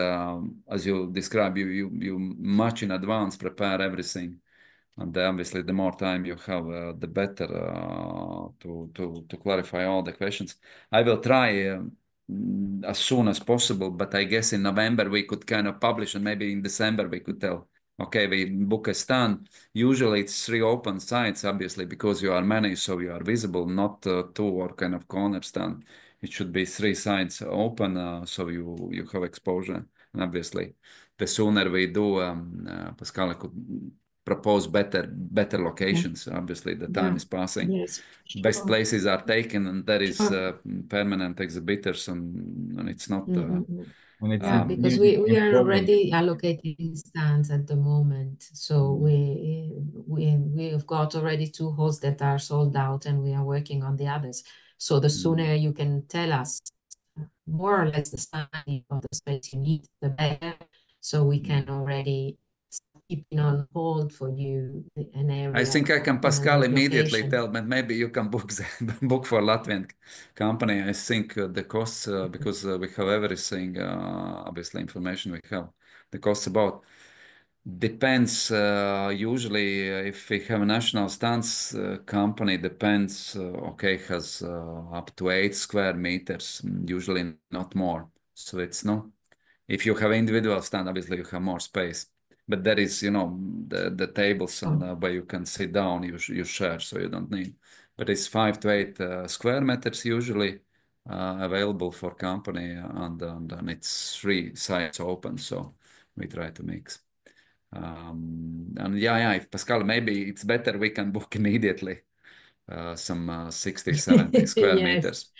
as you describe, you much in advance prepare everything, and obviously the more time you have, the better to clarify all the questions. I will try as soon as possible, but I guess in November we could kind of publish, and maybe in December we could tell. Okay, we book a stand. Usually it's 3 open sites, obviously, because you are many, so you are visible, not 2 or kind of corner stand. It should be 3 sides open, so you have exposure. And obviously, the sooner we do, Pascal could propose better locations. Obviously, the time is passing. Yes, Best sure. places are taken, and there is Sure. permanent exhibitors, and it's not. And it's Yeah, because we are already allocating stands at the moment. So we've got already 2 halls that are sold out, and we are working on the others. So the sooner you can tell us more or less the size of the space you need, the better. So we can already keep it on hold for you an area. I think I can, Pascal, immediately location. tell, but maybe you can book book for Latvian company. I think the costs, because we have everything, obviously information we have, the costs about. Depends, usually if we have a national stands company, depends, okay, has up to 8 square meters, usually not more. So it's no, if you have individual stand, obviously you have more space. But there is, the tables and where you can sit down, you share, so you don't need. But it's 5 to 8 square meters usually available for company, and it's 3 sides open, so we try to mix. And yeah, if Pascal, maybe it's better we can book immediately some 60, 70 square Yes, meters.